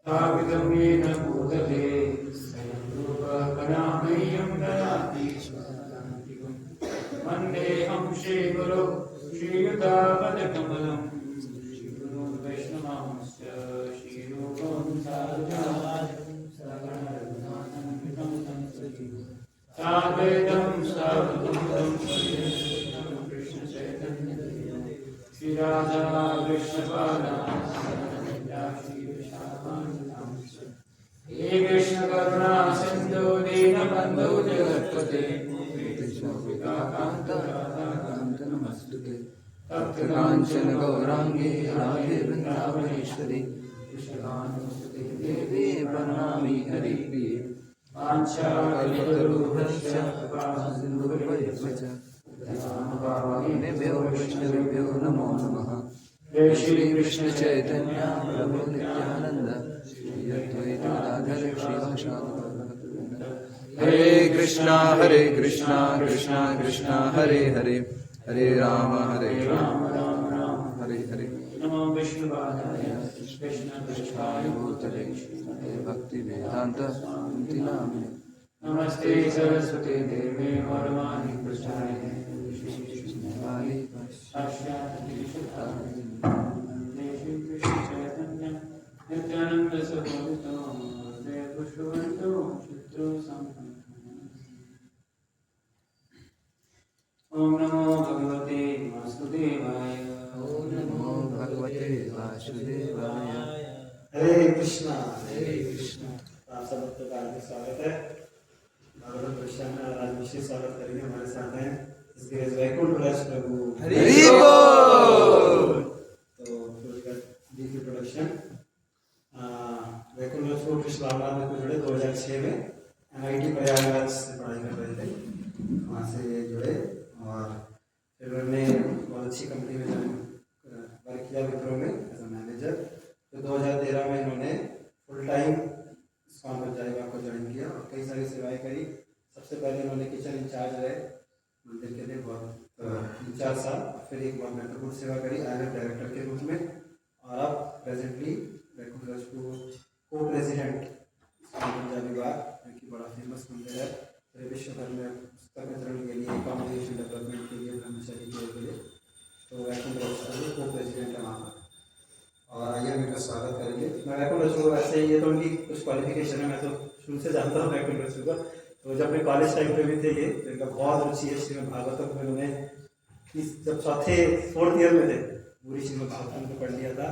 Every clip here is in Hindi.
स्थापितं येन भूतले स्वयं रूपः कलामह्यं ददाति स्वान्तिकम्। वन्देऽहं श्रीगुरो श्रीयुतापदकमलं श्रीगुरो वैष्णवांश्च श्रीरूपं साधुजातं सकलरघुनाथं साद्वैतं सावधूतं कृष्णचैतन्यदेवं श्रीराधा कृष्णपादान् हे कृष्ण करुणा सिंधु दीनबंधु जगत्पते नमस्तुते तप्त कांचन गौरांगी राधे वृंदावनेश्वरी कृष्णानुसुते देवी प्रणमामि हरिप्रिये वाञ्छाकल्पतरुभ्यश्च कृपासिन्धुभ्यश्च कृष्णानुभावेभ्यो वैष्णवेभ्यो नमो नमः। जय श्री कृष्ण चैतन्य प्रभु नित्यानंद श्री अद्वैत गदाधर श्रीवासादि। हरे कृष्णा कृष्णा कृष्णा हरे हरे, हरे राम राम हरे हरे। नमो विष्णुपादाय कृष्णपृष्ठाय भूतले श्रीमते भक्ति वेदांत स्वामी नामिने। नमस्ते सरस्वती देवे वरदानि प्रचारिणे विष्णुवाणी साक्षात् नित्यानंद सद्गुरुतो जय पुष्पवंतो चित्रो ओम नमो भगवते वासुदेवाय। ओम नमो भगवते वासुदेवाय। हरे कृष्णा आप सब भक्तों का हार्दिक स्वागत है। भगवत कृष्ण में आज विशेष स्वागत करेंगे। हमारे साथ हैं श्री वैकुंठ राज प्रभु हरि बोल। तो जी की प्रोडक्शन वैकुंठ राज प्रभु कृष्ण बाबा में जुड़े 2006 में MIT प्रयागराज से पढ़ाई कर रहे थे, वहाँ से जुड़े और फिर उन्होंने बहुत अच्छी कंपनी में वर्क किया विप्रो में एज अ मैनेजर। तो 2013 में इन्होंने फुल टाइम इस्कॉन पंजाबी को ज्वाइन किया और कई सारी सेवाएं करी। सबसे पहले उन्होंने किचन इंचार्ज रहे मंदिर के लिए बहुत 3-4 साल, फिर एक बहुत महत्वपूर्ण सेवा करी आईएनएफ डायरेक्टर के रूप में, और अब प्रेजेंटली वैकुंठ राज को प्रेसिडेंट पंजाबी बाग की बड़ा फेमस मंदिर है पूरे विश्व भर में पुस्तक वितरण के लिए, कम्युनिकेशन डेवलपमेंट के लिए, ब्रह्मचारी के लिए। तो वैकुंठ राज को प्रेसिडेंट है वहाँ पर, और आइए हम इनका स्वागत करेंगे। मैं वैकुंठ राज को ऐसे ये तो उनकी कुछ क्वालिफिकेशन है, मैं तो शुरू से जानता हूँ वैकुंठ राज को। तो जब अपने कॉलेज टाइम पे भी थे ये, तो इनका बहुत रुचि है श्रीमद् भागवतम में। उन्होंने जब 4th ईयर में थे पूरी श्रीमद् भागवतम को पढ़ लिया था,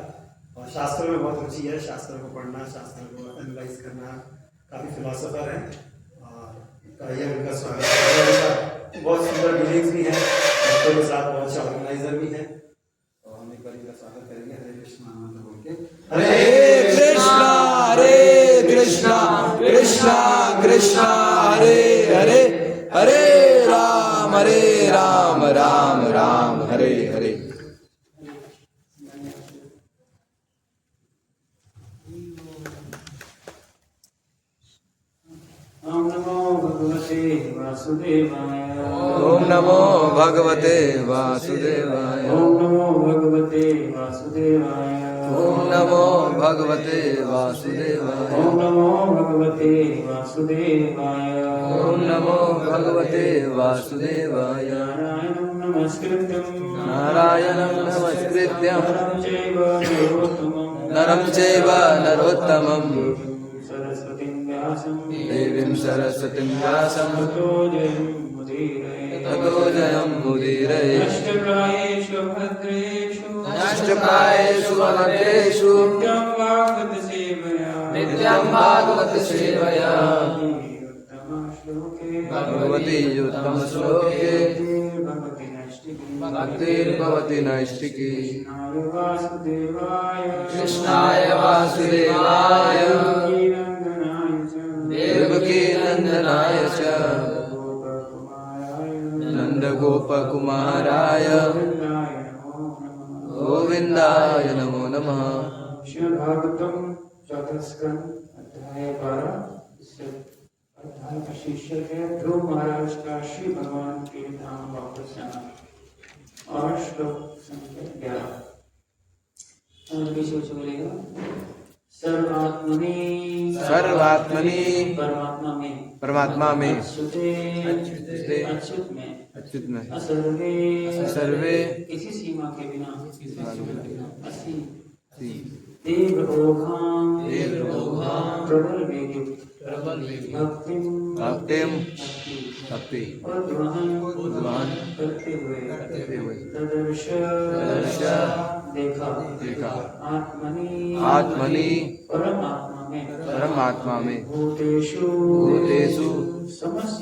और शास्त्रों में बहुत रुचि है, शास्त्रों को पढ़ना, शास्त्रों को एनालाइज करना, काफ़ी फिलोसोफर हैं। और आइए उनका स्वागत करेंगे। बहुत सुंदर बिलीव्स भी हैं, बच्चों के साथ बहुत अच्छा ऑर्गेनाइजर भी हैं, तो हम एक बार इनका स्वागत करेंगे। हरे कृष्ण मंत्र बोल के हरे कृष्णा कृष्णा कृष्णा हरे हरे, हरे राम राम राम हरे हरे। ओम नमो भगवते वासुदेवाय। ओम नमो भगवते वासुदेवाय। ओम नमो भगवते वासुदेवाय। ओम नमो भगवते वासुदेवाय। ओम नमो भगवते वासुदेवाय। ओम नमो भगवते वासुदेवाय। नारायणं नमस्कृत्यं नरं चैव नरोत्तमं देवीं सरस्वतीं व्यासं ततो जयमुदीरये। नष्टप्रायेषु भद्रेषु नित्यं भागवत सेवया भगवती उत्तमश्लोके भक्तिर्भवति नैष्टिकी। कृष्णाय वासुदेवाय देवकी नंदनाय च नंदगोपकुमाराय गोविंदाय नमो नमः। श्रीमद्भागवतम चौथा स्कंद अध्याय 12। अध्याय का शीर्षक है ध्रुव महाराज का श्री भगवान के धाम वापस जाना, और श्लोक संख्या 11। पीछे बोलेगा सर्वात्मनि परमात्मा में अच्युत में अच्युत में असर्वे सर्वे किसी सीमा के बिना असी सी तीव्र ओघाम प्रबल वेग भक्तिम भक्ति उद्वहन करते हुए तदर्श देखा आत्मनि परमात्मा में भूतेषु समस्त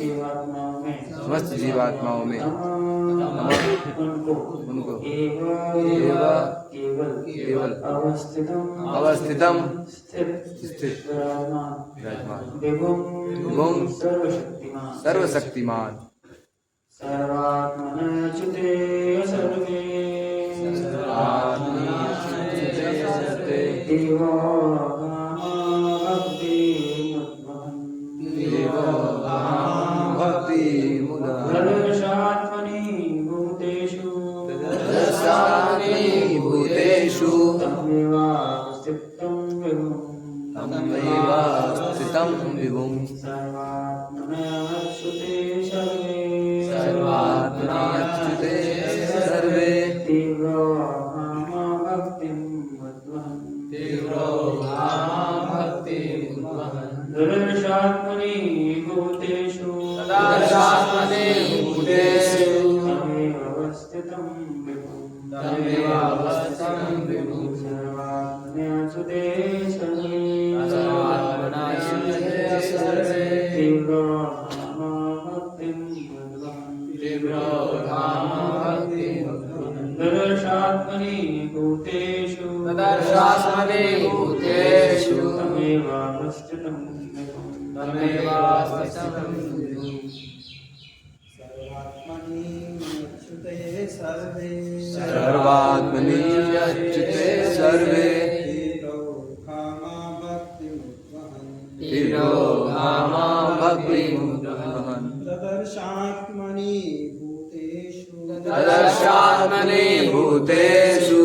जीवात्माओं में उनको केवल अवस्थितम स्थित विराजमान विभुम सर्वशक्तिमान सर्वात्मनच्युते सर्वे देवो भक्ति दर्शात्मनि भूतेषु तमेवावस्थितं विभुम् सर्वात्मनच्युते सर्वात्मनाच्युते सर्वे तीव्रो भक्तिं दर्शात्मनि भूतेषु तमेवावस्थितं विभुम् सर्वात्मनच्युते सर्वे तीव्रो भक्तिं दर्शात्मनि भूतेषु तमेवावस्थितं सर्वात्मनि अच्युते सर्वे तीव्रोधामा भक्तिमुद्वहन् तदर्शात्मनि भूतेषु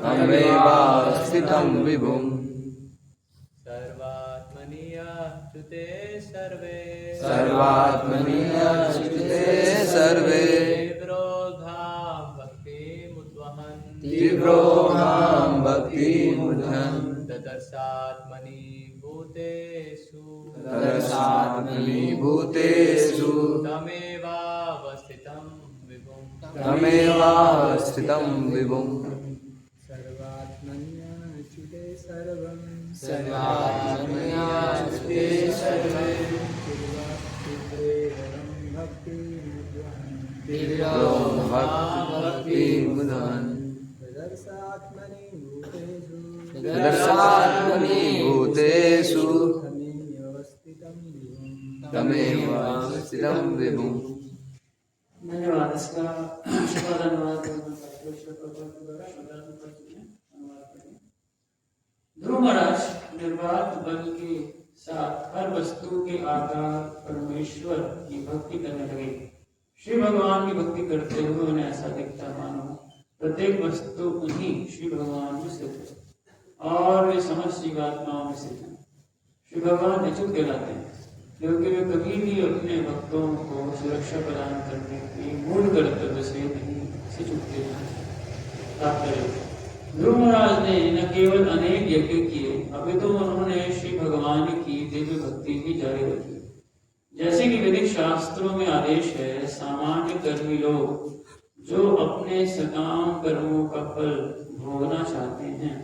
तमेवावस्थितं विभुम् सर्वात्मनि अच्युते सर्वे तीव्रोधाम भक्तिमुद्वहन् तदर्शात्मनि भूतेषु तमेवावस्थितं विभुम् सर्वात्मन्याच्युते सर्वं भक्तिमुद्वहन् तदर्शात्मनि भूतेषु तमेवावस्थितं विभुम् धन्यवाद। इसका अनुवाद ध्रुव महाराज निर्वात बल के साथ हर वस्तु के आकार परमेश्वर की भक्ति करने लगे। श्री भगवान की भक्ति करते हुए उन्हें ऐसा दिखता मानो प्रत्येक वस्तु उन्हीं श्री भगवान में स्थित है और वे समस्त जीवात्माओं में स्थित हैं। श्री भगवान अच्युत कहलाते हैं क्योंकि वे कभी भी अपने भक्तों को सुरक्षा प्रदान करने के मूल कर्तव्य से नहीं से चूकते हैं। ध्रुव महाराज ने न केवल अनेक यज्ञ किए अपितु उन्होंने श्री भगवान की दिव्य भक्ति भी जारी रखी। जैसे कि वैदिक शास्त्रों में आदेश है, सामान्य कर्मी लोग जो अपने सकाम कर्मों का फल भोगना चाहते हैं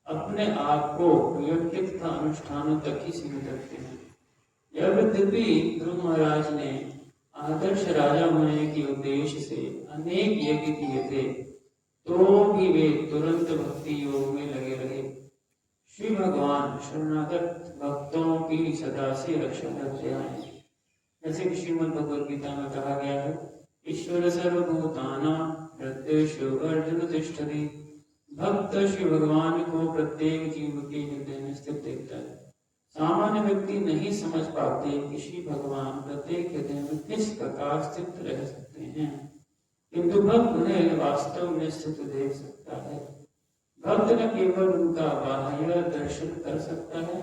अपने आप को यज्ञ तथा अनुष्ठानों तक ही सीमित रखते हैं। यद्यपि ध्रुव महाराज ने आदर्श राजा होने के उद्देश्य से अनेक यज्ञ किए थे तो भी वे तुरंत भक्ति योग में लगे रहे। श्री भगवान शरणागत भक्तों की सदा से रक्षा करते आए। जैसे कि श्रीमद् भगवद गीता में कहा गया है, ईश्वर सर्वभूतानां हृदयेषु अर्जुन तिष्ठति। भक्त श्री भगवान को प्रत्येक जीव के हृदय में स्थित देखता है। सामान्य व्यक्ति नहीं समझ पाते कि श्री भगवान प्रत्येक हृदय में किस प्रकार स्थित रह सकते हैं, किंतु भक्त उन्हें वास्तव में स्थित देख सकता है। भक्त न केवल उनका बाह्य दर्शन कर सकता है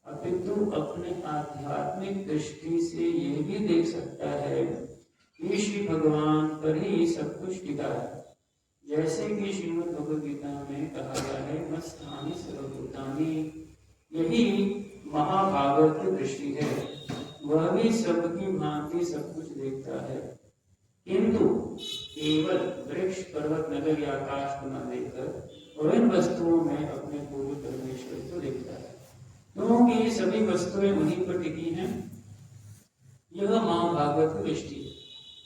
अपितु अपने आध्यात्मिक दृष्टि से ये भी देख सकता है कि श्री भगवान पर ही सब कुछ टिका है। जैसे कि श्रीमद् भगवद गीता में कहा गया है मत्स्थानि सर्वभूतानि, यही महाभागवत की दृष्टि है। वह भी सबकी भांति सब कुछ देखता है, किंतु केवल वृक्ष पर्वत नगर या आकाश को न देखकर और इन वस्तुओं में अपने पूर्ण परमेश्वर को देखता है, क्योंकि सभी वस्तुएं वहीं पर टिकी हैं। यह महाभागवत की दृष्टि है।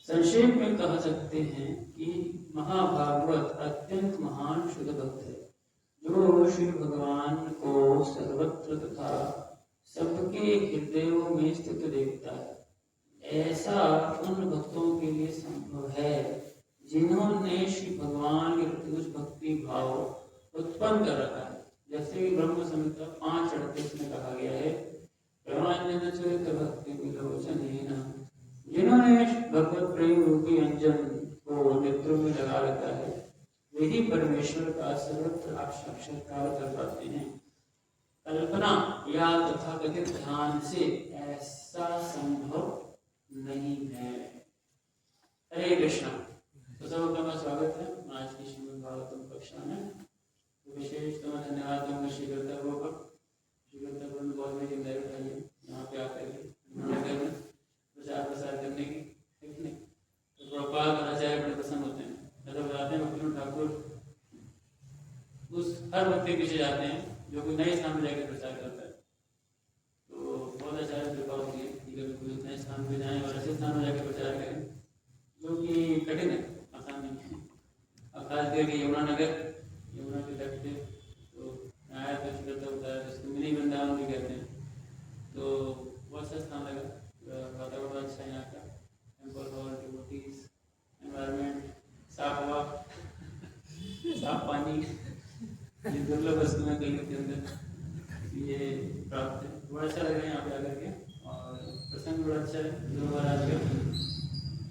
संक्षेप में कह सकते हैं कि महाभागवत अत्यंत महान शुद्ध भक्त है, जो श्री भगवान को सर्वत्र तथा सबके हृदयों में स्थित देखता है। ऐसा उन भक्तों के लिए संभव है जिन्होंने श्री भगवान के प्रति कुछ भक्ति भाव उत्पन्न कर रखा है। जैसे कि ब्रह्म संहिता 5:38 में कहा गया है प्रमाण्यन भक्ति विलोचनेन, जिन्होंने भगवत प्रेम रूपी अंजन को नेत्रों में लगा रखा है, वही परमेश्वर का सर्वत्र साक्षात्कार कर पाते हैं। कल्पना या तथाकथित ध्यान से ऐसा संभव नहीं है। हरे कृष्णा। तो सबका स्वागत है आज की श्रीमद् भागवतम कक्षा में। तो विशेषतः धन्यवाद दूंगा श्री कर्तव्यों का। श्री कर्तव्यों में बहुत बड़ी जिम्मेदारी उठाई है यहाँ पे आकर प्रचार प्रसार करने की, ठीक नहीं? तो प्रभुपाद आचार्य बड़े प्रसन्न होते हैं। ऐसा बताते हैं भक्ति ठाकुर उस हर भक्ति के पीछे जाते हैं जो कोई नए स्थान में जाकर प्रचार करता है। तो बहुत आचार्य कृपा होती है कि कभी कोई नए स्थान पे जाएं और ऐसे स्थान में जाकर प्रचार करें जो कि कठिन है, आसान नहीं है। अब खास करके यमुना के तट पे तो आया तो शुक्रता होता है, जिसको मिनी वृंदावन भी कहते हैं। तो बहुत सा स्थान लगा, वातावरण अच्छा है यहाँ का, टेम्पल हॉल, डिवोटीज, एनवायरनमेंट, साफ हवा, साफ पानी, ये दुर्लभ वस्तुएं कलियुग के अंदर ये प्राप्त है। बड़ा अच्छा लग रहा है यहाँ पे आकर के और प्रसंग बड़ा अच्छा है ध्रुव महाराज का।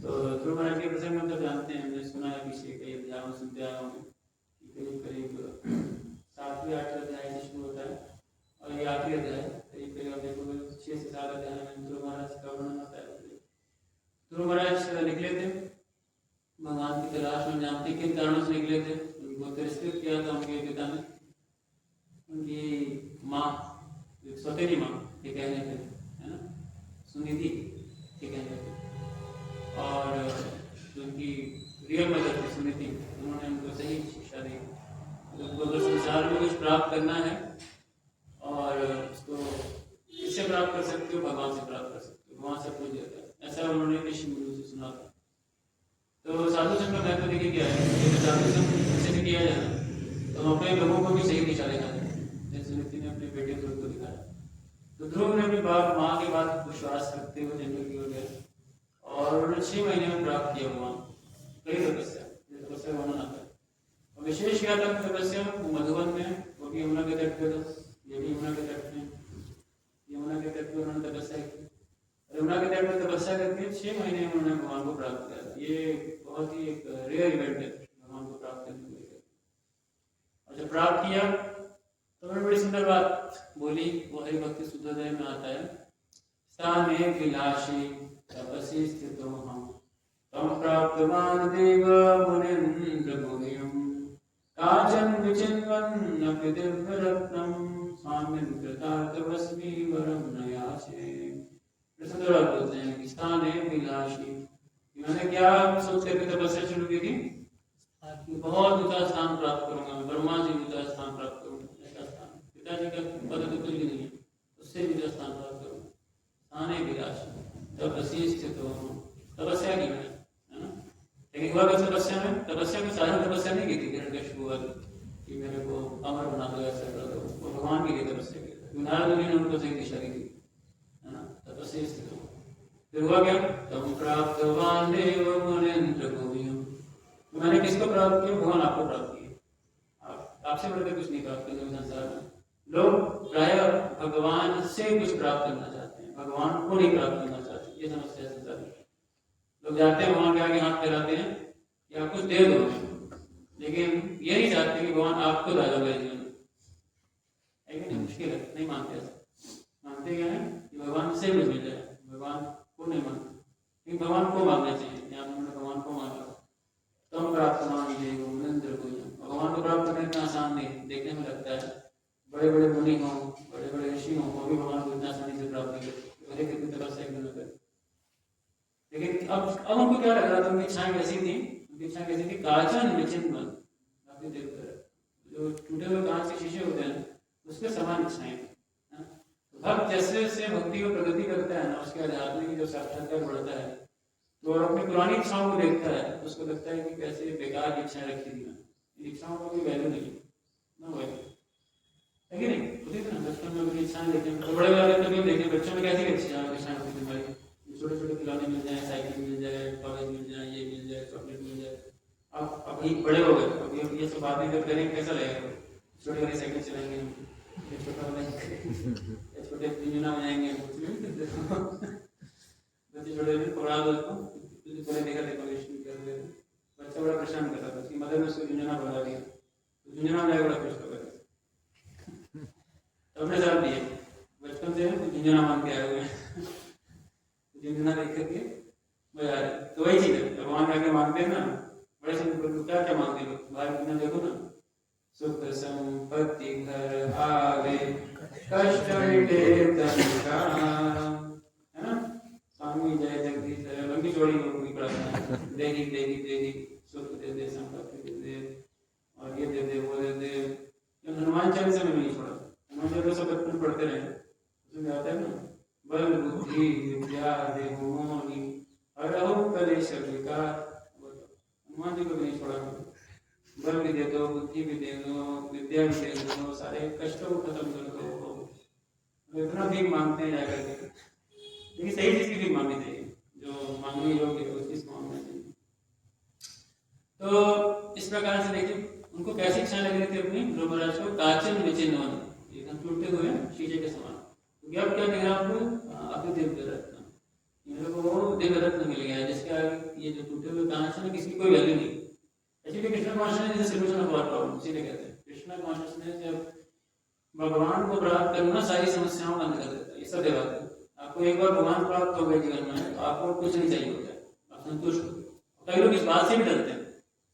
तो ध्रुव महाराज के प्रसंग में तो जानते हैं, हमने सुना है पीछे कई अध्यायों सुनते आया हूँ कि करीब करीब 7वें 8वें अध्याय से शुरू होता है और ये आखिरी अध्याय करीब करीब आप देखोगे 6 से 7 अध्याय में ध्रुव महाराज का वर्णन होता है। ध्रुव महाराज निकले थे भगवान की तलाश में, जानते किन कारणों से निकले थे। उनको तिरस्कृत किया था उनके पिता ने, उनकी माँ सौतेली माँ ये कहने थे, है ना, सुनिधि ये कहने थे, और उनकी रियल मदर थी सुनिधि, उन्होंने उनको सही शिक्षा दी। उनको अगर संसार में कुछ प्राप्त करना है और उसको किससे प्राप्त कर सकते हो, भगवान से प्राप्त कर सकते हो, भगवान सब कुछ देता है। ऐसा उन्होंने ऋषि मुनि से सुना था। तो साधु संघ का महत्व देखिए क्या है, यदि साधु संघ से भी किया जाए तो हम अपने लोगों को भी सही दिशा दिखाते हैं, जैसे व्यक्ति ने अपने बेटे ध्रुव को दिखाया। तो ध्रुव ने अपनी माँ के बाद विश्वास रखते हुए जंगल की ओर गए और उन्होंने 6 महीने में प्राप्त किया भगवान कई तपस्या वर्णन आता है। और विशेष क्या था तपस्या मधुबन में, वो भी यमुना के तट पे था, ये भी यमुना के तट में, यमुना के तट पे उन्होंने तपस्या की। यमुना के तट पर तपस्या करके 6 महीने में उन्होंने भगवान को प्राप्त किया। ये बहुत ही एक रेयर इवेंट है भगवान को प्राप्त करने के लिए। और जब प्राप्त किया तो बड़ी बड़ी सुंदर बात बोली, वो हरि भक्ति शुद्धोदय में आता है। स्थाने विलासी तपसी स्थितो हम तम प्राप्तवान देव मुनिन्द्र भूमियम् काचन विचिन्वन् अपि दिव्यरत्नं स्वामिन् कृतार्थवस्मि वरं न याचे। सुंदर बात बोलते हैं कि स्थान है विलासी। इन्होंने क्या सोच करके तपस्या शुरू की थी, बहुत ऊंचा स्थान प्राप्त करूंगा मैं, ब्रह्मा जी ऊंचा स्थान प्राप्त करूंगा, ऐसा स्थान, पिताजी का पद तो कुछ भी नहीं है, उससे ऊंचा स्थान प्राप्त करूंगा। स्थान है विलासी तपसी स्थित हो, तपस्या की मैंने, है ना। लेकिन हुआ क्या तपस्या में, तपस्या में साधारण तपस्या नहीं की थी हिरण्यकशिपु कि मेरे को अमर बना दो, ऐसा कर दो, वो भगवान के लिए तपस्या की थी। नारद मुनि ने उनको सही दिशा दी थी, है ना, तपस्या स्थित हो। फिर हुआ क्या, तम प्राप्तवान देव मुनिन्द्र भूमियम्। मैंने किसको प्राप्त किया, भगवान आपको प्राप्त किया। आपसे बढ़कर कुछ नहीं प्राप्त करने संसार में। लोग प्राय भगवान से कुछ प्राप्त करना चाहते हैं, भगवान को नहीं प्राप्त करना चाहते, ये समस्या है संसार में। लोग जाते हैं भगवान के आगे हाथ फैलाते हैं या कुछ दे दो, लेकिन ये नहीं चाहते कि भगवान आपको डालो मेरे जीवन में, है कि नहीं? मुश्किल है, नहीं मानते ऐसा। मानते क्या है कि भगवान से कुछ मिल जाए, भगवान को नहीं मानते। लेकिन भगवान को मानना चाहिए, यहाँ उन्होंने भगवान को मान लो। तम प्राप्त मान देव नरेंद्र को, भगवान को प्राप्त करना इतना आसान नहीं, देखने में लगता है बड़े बड़े मुनि हों, बड़े बड़े ऋषि हों, वो भी भगवान को इतना आसानी से प्राप्त नहीं करते, कितनी तपस्या क्यों न करे। लेकिन अब उनको क्या लग रहा था, उनकी इच्छाएं कैसी थी, उनकी इच्छाएं कैसी थी, काचन विचिन्न मन, काफी देर तक जो टूटे हुए कांच के शीशे होते हैं उसके समान इच्छाएं। तो भक्त जैसे जैसे भक्ति को प्रगति करता है ना, उसके आध्यात्मिक की जो साक्षात्कार बढ़ता है, तो और अपनी पुरानी इच्छाओं को देखता है तो उसको लगता है कि कैसे बेकार की इच्छाएं रखी थी, इन इच्छाओं का कोई वैल्यू नहीं ना, वैल्यू है कि नहीं? उसी तरह बचपन में अपनी इच्छाएं देखें, तो बड़े वाले कभी देखें बच्चों में कैसी इच्छाएं होती थी हमारी, छोटे छोटे खिलौने मिल जाए, साइकिल मिल जाए, कॉलेज मिल जाए, ये मिल जाए, चॉकलेट मिल जाए। अब अभी बड़े हो गए, अभी ये सब बातें जब करेंगे कैसा लगेगा, छोटे वाली साइकिल चलाएंगे, छोटा वाला छोटे इंजना बनाएंगे, बच्चे छोटे पकड़ा दो उसको, थोड़े देखा डेकोरेशन कर रहे, बच्चा बड़ा परेशान कर रहा था, उसकी मदर ने उसको झुंझुना बना दिया, तो झुंझुना बनाया, बड़ा खुश हो गया। तो अपने साथ दिए बचपन से झुंझुना मान के आए हुए हैं, झुंझुना देख करके मजा आ रहा है। तो वही चीज है, भगवान आगे मांगते हैं ना, बड़े सिंपल, क्या क्या मांगते हैं लोग बाहर कितना देखो ना, सुख संपत्ति घर आवे कष्ट मिटे तन का, है ना? स्वामी जय जगदीश लंबी चौड़ी पूरी पढ़ाना, देगी देगी देगी, सुख दे दे, संपत्ति दे दे, और ये दे दे, वो दे दे। हनुमान चालीसा में नहीं छोड़ा, हनुमान चालीसा बचपन पढ़ते रहे, उसमें आता है ना, बल बुद्धि विद्या देहु मोहि हरहु कलेश विकार, हनुमान जी को भी नहीं छोड़ा, बल भी दे दो, बुद्धि भी दे दो, विद्या भी दे दो, सारे कष्टों को खत्म कर दो। तो इतना भीख मांगते हैं जाकर के, लेकिन सही चीज की भीख मांगनी चाहिए, जो मांगने योग्य है उस चीज को मांगना चाहिए। तो इस प्रकार से देखिए उनको कैसी इच्छा लग रही थी अपनी ध्रुव महाराज को, काचन विचिन्न मन, एकदम टूटे हुए शीशे के समान। तो अब क्या दिख रहा है आपको, आपको दिव्य रत्न, इन लोगों को दिव्य रत्न मिल गया, जिसके आगे ये जो टूटे हुए कांच है ना, किसी की कोई वैल्यू नहीं। Actually Krishna consciousness is solution of all problem, इसीलिए कहते हैं कृष्ण कॉन्शियसनेस जब भगवान को प्राप्त करना सारी समस्याओं का अंत कर देता है। ये सब बात है, आपको एक बार भगवान प्राप्त हो गए जीवन में तो आपको कुछ नहीं चाहिए होता है, आप संतुष्ट हो। कई लोग इस बात से भी डरते हैं,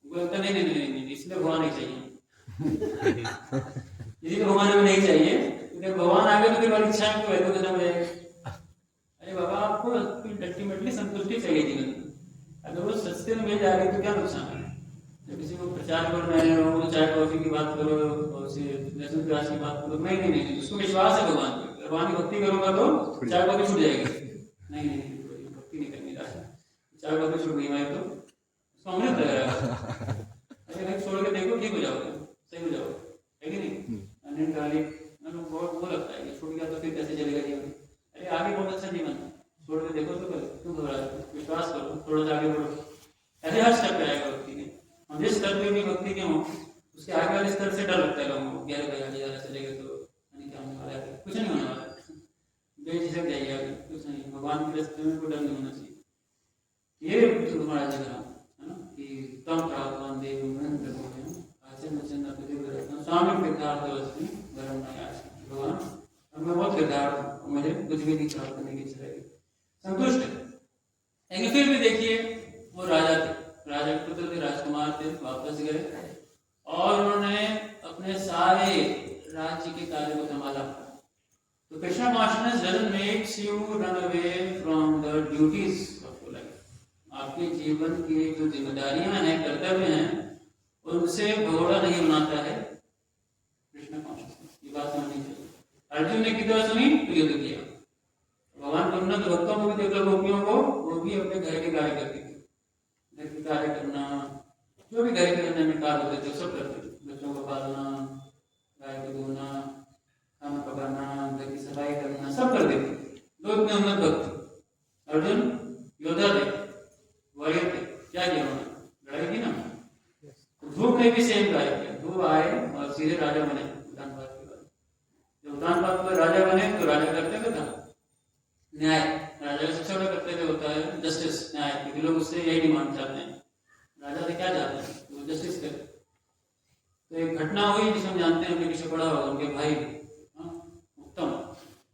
उनको लगता है नहीं नहीं नहीं नहीं, इसलिए भगवान नहीं चाहिए, इसलिए भगवान हमें नहीं चाहिए, क्योंकि भगवान आगे तो फिर इच्छा को वैल्यू खत्म हो जाएगी। अरे बाबा, आपको अल्टीमेटली संतुष्टि चाहिए जीवन में, अगर वो सस्ते में मिल जाएगी तो क्या नुकसान है। जब किसी को प्रचार करना है, वो चाय कॉफी की बात करो और लहसुन प्याज की बात करो, नहीं नहीं नहीं, उसको विश्वास है भगवान पे, भगवान की भक्ति करूंगा तो चाय कॉफी छूट जाएगी, नहीं नहीं भक्ति नहीं करनी, चाय कॉफी छूट गई मैं तो उसको अमृत लग रहा है, अरे भाई छोड़ के देखो, ठीक हो जाओगे, सही हो जाओगे, है कि नहीं? बहुत वो लगता है छूट गया तो फिर कैसे चलेगा जीवन, अरे आगे बहुत अच्छा जीवन है, छोड़ के देखो तो क्यों घबरा, विश्वास करो, थोड़ा सा आगे बढ़ो, ऐसे हर स्टेप पे आएगा भक्ति के। हम जिस स्तर पे भी भक्ति के हों, उसके आगे वाले स्तर से डर लगता है लोगों को, गहरे भाई आगे ज्यादा चलेगा तो क्या होने वाला है, कुछ नहीं होने वाला, बेझिझक जाइए आगे, कुछ नहीं, भगवान के रास्ते में कोई डर नहीं होना चाहिए। ये ध्रुव महाराज ने कहा है ना कि तम प्राप्तवान देव नरेंद्र को आचरण वचन प्रतिव्रत स्वामी कृतार्थ वस्तु धर्म नयास, भगवान हमें बहुत कृतार्थ, मुझे कुछ भी नहीं प्राप्त करने की इच्छा है, संतुष्ट है। लेकिन फिर भी देखिए वो राजा थे, राजा के पुत्र थे, राजकुमार थे, वापस गए और उन्होंने अपने सारे राज्य के कार्य को संभाला। तो Krishna consciousness doesn't makes you run away from the duties of your life. आपके जीवन की जो जिम्मेदारियां हैं, कर्तव्य हैं, उनसे भगोड़ा नहीं बनाता है कृष्णा कॉन्शियसनेस, ये बात समझनी चाहिए। अर्जुन ने कितना सुनी तो युद्ध किया, भगवान के उन्नत भक्तों को भी देखो, गोपियों को, वो भी अपने घर के कार्य करती थी, घर के कार्य करना, जो भी घर के करने में कार्य होते थे सब करते थे, बच्चों को पालना, गाय को धोना, खाना पकाना, घर की सफाई करना, सब करते थे। दो इतने उन्नत भक्त, अर्जुन योद्धा थे, वॉरियर थे, क्या किया उन्होंने, लड़ाई की ना। ध्रुव ने भी सेम कार्य किया, ध्रुव आए और सीधे राजा बने उद्यानपात के बाद। जब उद्यानपात पर राजा बने तो राजा करते क्या था, न्याय, राजा का सबसे बड़ा कर्तव्य होता है जस्टिस, न्याय, क्योंकि लोग उससे यही डिमांड चाहते हैं, राजा से क्या चाहते हैं, वो जस्टिस करे, तो एक घटना हुई जिसे हम जानते हैं, पीछे पड़ा होगा, उनके भाई उत्तम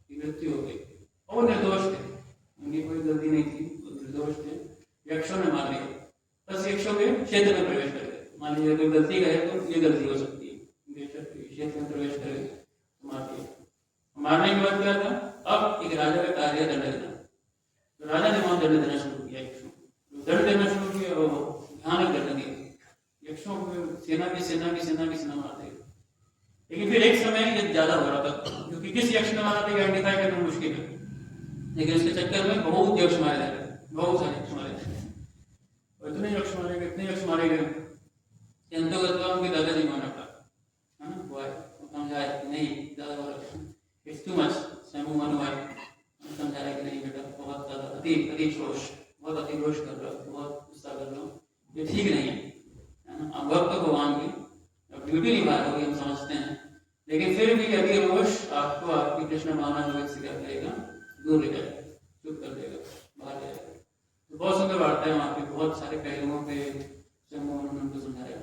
की मृत्यु हो गई और निर्दोष थे, उनकी कोई गलती नहीं थी, वो निर्दोष थे, यक्षों ने मार दिया। बस यक्षों के क्षेत्र में प्रवेश कर गए। मान लीजिए कोई गलती करे तो ये गलती हो सकती है, क्षेत्र में प्रवेश कर गए तो मार दिया। मारने के बाद क्या था, अब एक राजा का कार्य दंड देना, तो राजा ने वहां दंड देना शुरू किया, यक्षों दंड देना शुरू किया और भयानक दंड दिया यक्षों को, सेना मारते गए। लेकिन फिर एक समय ये ज्यादा हो रहा था, क्योंकि किस यक्ष ने मारा था आइडेंटिफाई करना मुश्किल है, लेकिन इसके चक्कर में बहुत यक्ष मारे जा रहे, बहुत सारे यक्ष मारे जा रहे, और इतने यक्ष मारे गए, इतने यक्ष मारे गए कि अंतर्गत उनके दादाजी माना था, है ना, वो समझाया कि नहीं ज्यादा हो रहा है, इट्स टू मच। स्वयं मनु समझाया कि नहीं बेटा, बहुत ज्यादा बहुत अति रोष कर रहा हो, बहुत गुस्सा कर रहा हो, ये ठीक नहीं है ना। भक्त भगवान की ड्यूटी निभा रहे हो, हम समझते हैं, लेकिन फिर भी यदि रोष आपको आपकी कृष्ण भावना से क्या करेगा, दूर ले जाएगा, चुप कर देगा, बाहर जाएगा। तो बहुत सुंदर वार्ता है वहाँ पे, बहुत सारे पहलुओं पे उन्होंने उनको समझाया।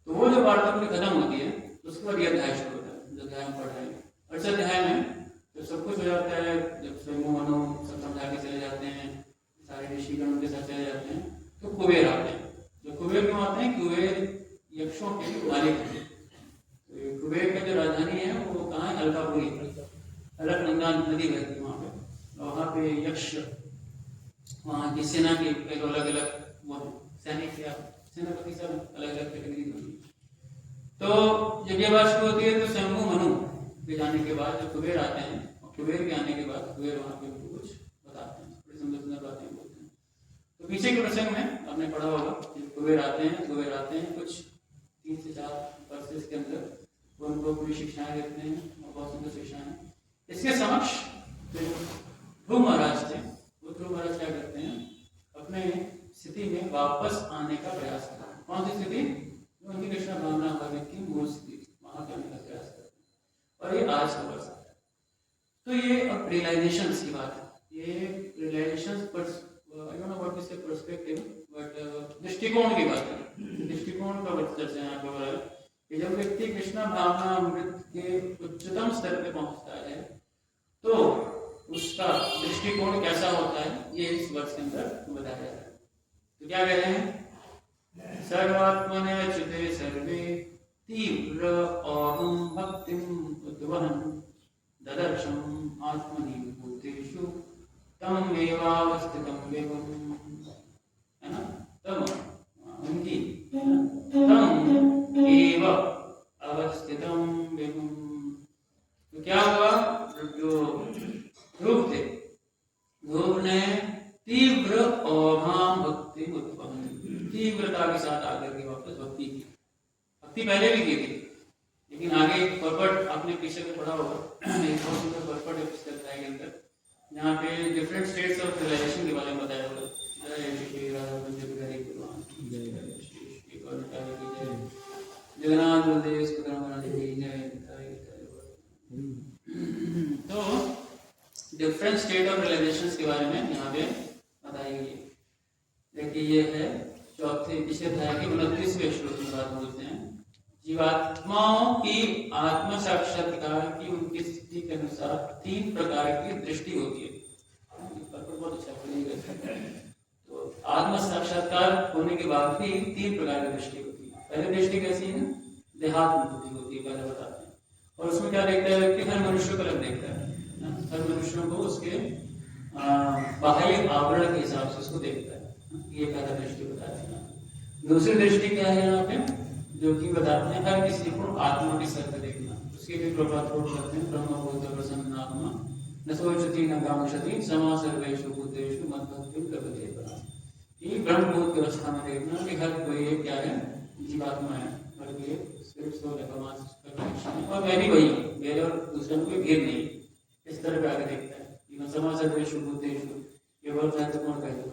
तो वो जो वार्ता पूरी खत्म होती है, उसके बाद ये अध्याय शुरू होता है, जो अध्याय हम पढ़ रहे हैं। और इस अध्याय में जब सब कुछ हो जाता है, जब स्वयं मनु सब समझा के चले जाते हैं, सारे ऋषिगण उनके साथ चले जाते हैं, तो कुबेर आते हैं। जो कुबेर क्यों आते हैं, कुबेर यक्षों के मालिक हैं। तो कुबेर का जो राजधानी है वो कहाँ है, अलकापुरी, अलकनंदा नदी बहती है वहाँ पे, और वहाँ पे यक्ष वहाँ की सेना के अलग अलग वो सैनिक या सेनापति सब अलग अलग कैटेगरी होती है। तो जब ये बात शुरू होती है तो शंभु मनु के जाने के बाद जब कुबेर आते हैं, और कुबेर के आने के बाद कुबेर वहाँ पे उनको कुछ बताते हैं, बड़ी सुंदर सुंदर बातें बोलते हैं। तो पीछे के प्रसंग में आपने पढ़ा होगा, कुबेर आते हैं कुछ 3 से 4 वर्षेस के अंदर, वो उनको पूरी शिक्षाएं देते हैं, और बहुत सुंदर शिक्षाएं। इसके समक्ष ध्रुव महाराज थे, वो ध्रुव महाराज क्या करते हैं, अपने स्थिति में वापस आने का प्रयास करते हैं। कौन सी स्थिति, उनकी कृष्ण भावना भगवत की मूल स्थिति, वहां जाने का प्रयास करते हैं। और ये आज का वर्ष आता है। तो ये अब रियलाइजेशंस की बात है, ये रियलाइजेशंस पर I don't know what is the perspective, but दृष्टिकोण की बात है, दृष्टिकोण का चर्चा यहाँ पे हो रहा है कि जब व्यक्ति कृष्ण भावना अमृत के उच्चतम स्तर पे पहुंचता है तो उसका दृष्टिकोण कैसा होता है, ये इस वर्ष के अंदर बताया जा रहा है। तो क्या कह रहे हैं, सर्वात्मने अच्युते सर्वे तीव्र अहम भक्तिम उद्वहन् ददर्शम् आत्मनि भूतेषु तम एवावस्थितं वेगम्, है ना, तम उनकी तम एव अवस्थितं वेगम्। तो क्या हुआ, जो ध्रुव थे, ध्रुव ने तीव्र अभाम भक्ति उत्पन्न, तीव्रता के साथ आकर के वापस भक्ति की। भक्ति पहले भी की थी, लेकिन आगे परपट आपने पीछे में पढ़ा होगा, एक बहुत सुंदर परपट है पुस्तक के अंदर, यहाँ पे डिफरेंट स्टेट्स ऑफ रियलाइजेशन के बारे में बताया हुआ है। जगन्नाथ बलदेव तो डिफरेंट स्टेट ऑफ रियलाइजेशंस के बारे में यहाँ पे बताई गई है। देखिए ये है चौथे पिछले अध्याय के 29वें श्लोक में बात बोलते हैं, जीवात्माओं की आत्म साक्षात्कार की उनकी स्थिति के अनुसार 3 प्रकार की दृष्टि होती है। बहुत अच्छा तो आत्म साक्षात्कार होने के बाद भी 3 प्रकार की दृष्टि होती है। पहली दृष्टि कैसी है, देहात्म बुद्धि होती है, पहले बताते हैं। और उसमें क्या देखता है व्यक्ति, हर मनुष्य को अलग देखता है, हर मनुष्यों को उसके बाह्य आवरण के हिसाब से उसको देखता है। ये पहला दृष्टि बताते हैं। दूसरी दृष्टि क्या है यहाँ पे, जो कि बताते हैं हर किसी को आत्मा के स्तर पर देखना। उसके भी प्रभाव करते हैं, ब्रह्मभूत प्रसन्न आत्मा न सोचती न कामशति समा सर्वेषु भूतेषु मद्भक्तिं लभते पराम्। ये ब्रह्मभूत की अवस्था में देखना कि हर कोई क्या है, जीवात्मा है, हर कोई सिर्फ सोल है, और मैं भी वही हूँ, मेरे और दूसरे में कोई भेद नहीं। इस तरह पे आगे देखता है, समा सर्वेषु भूतेषु, ये बहुत महत्वपूर्ण पहलू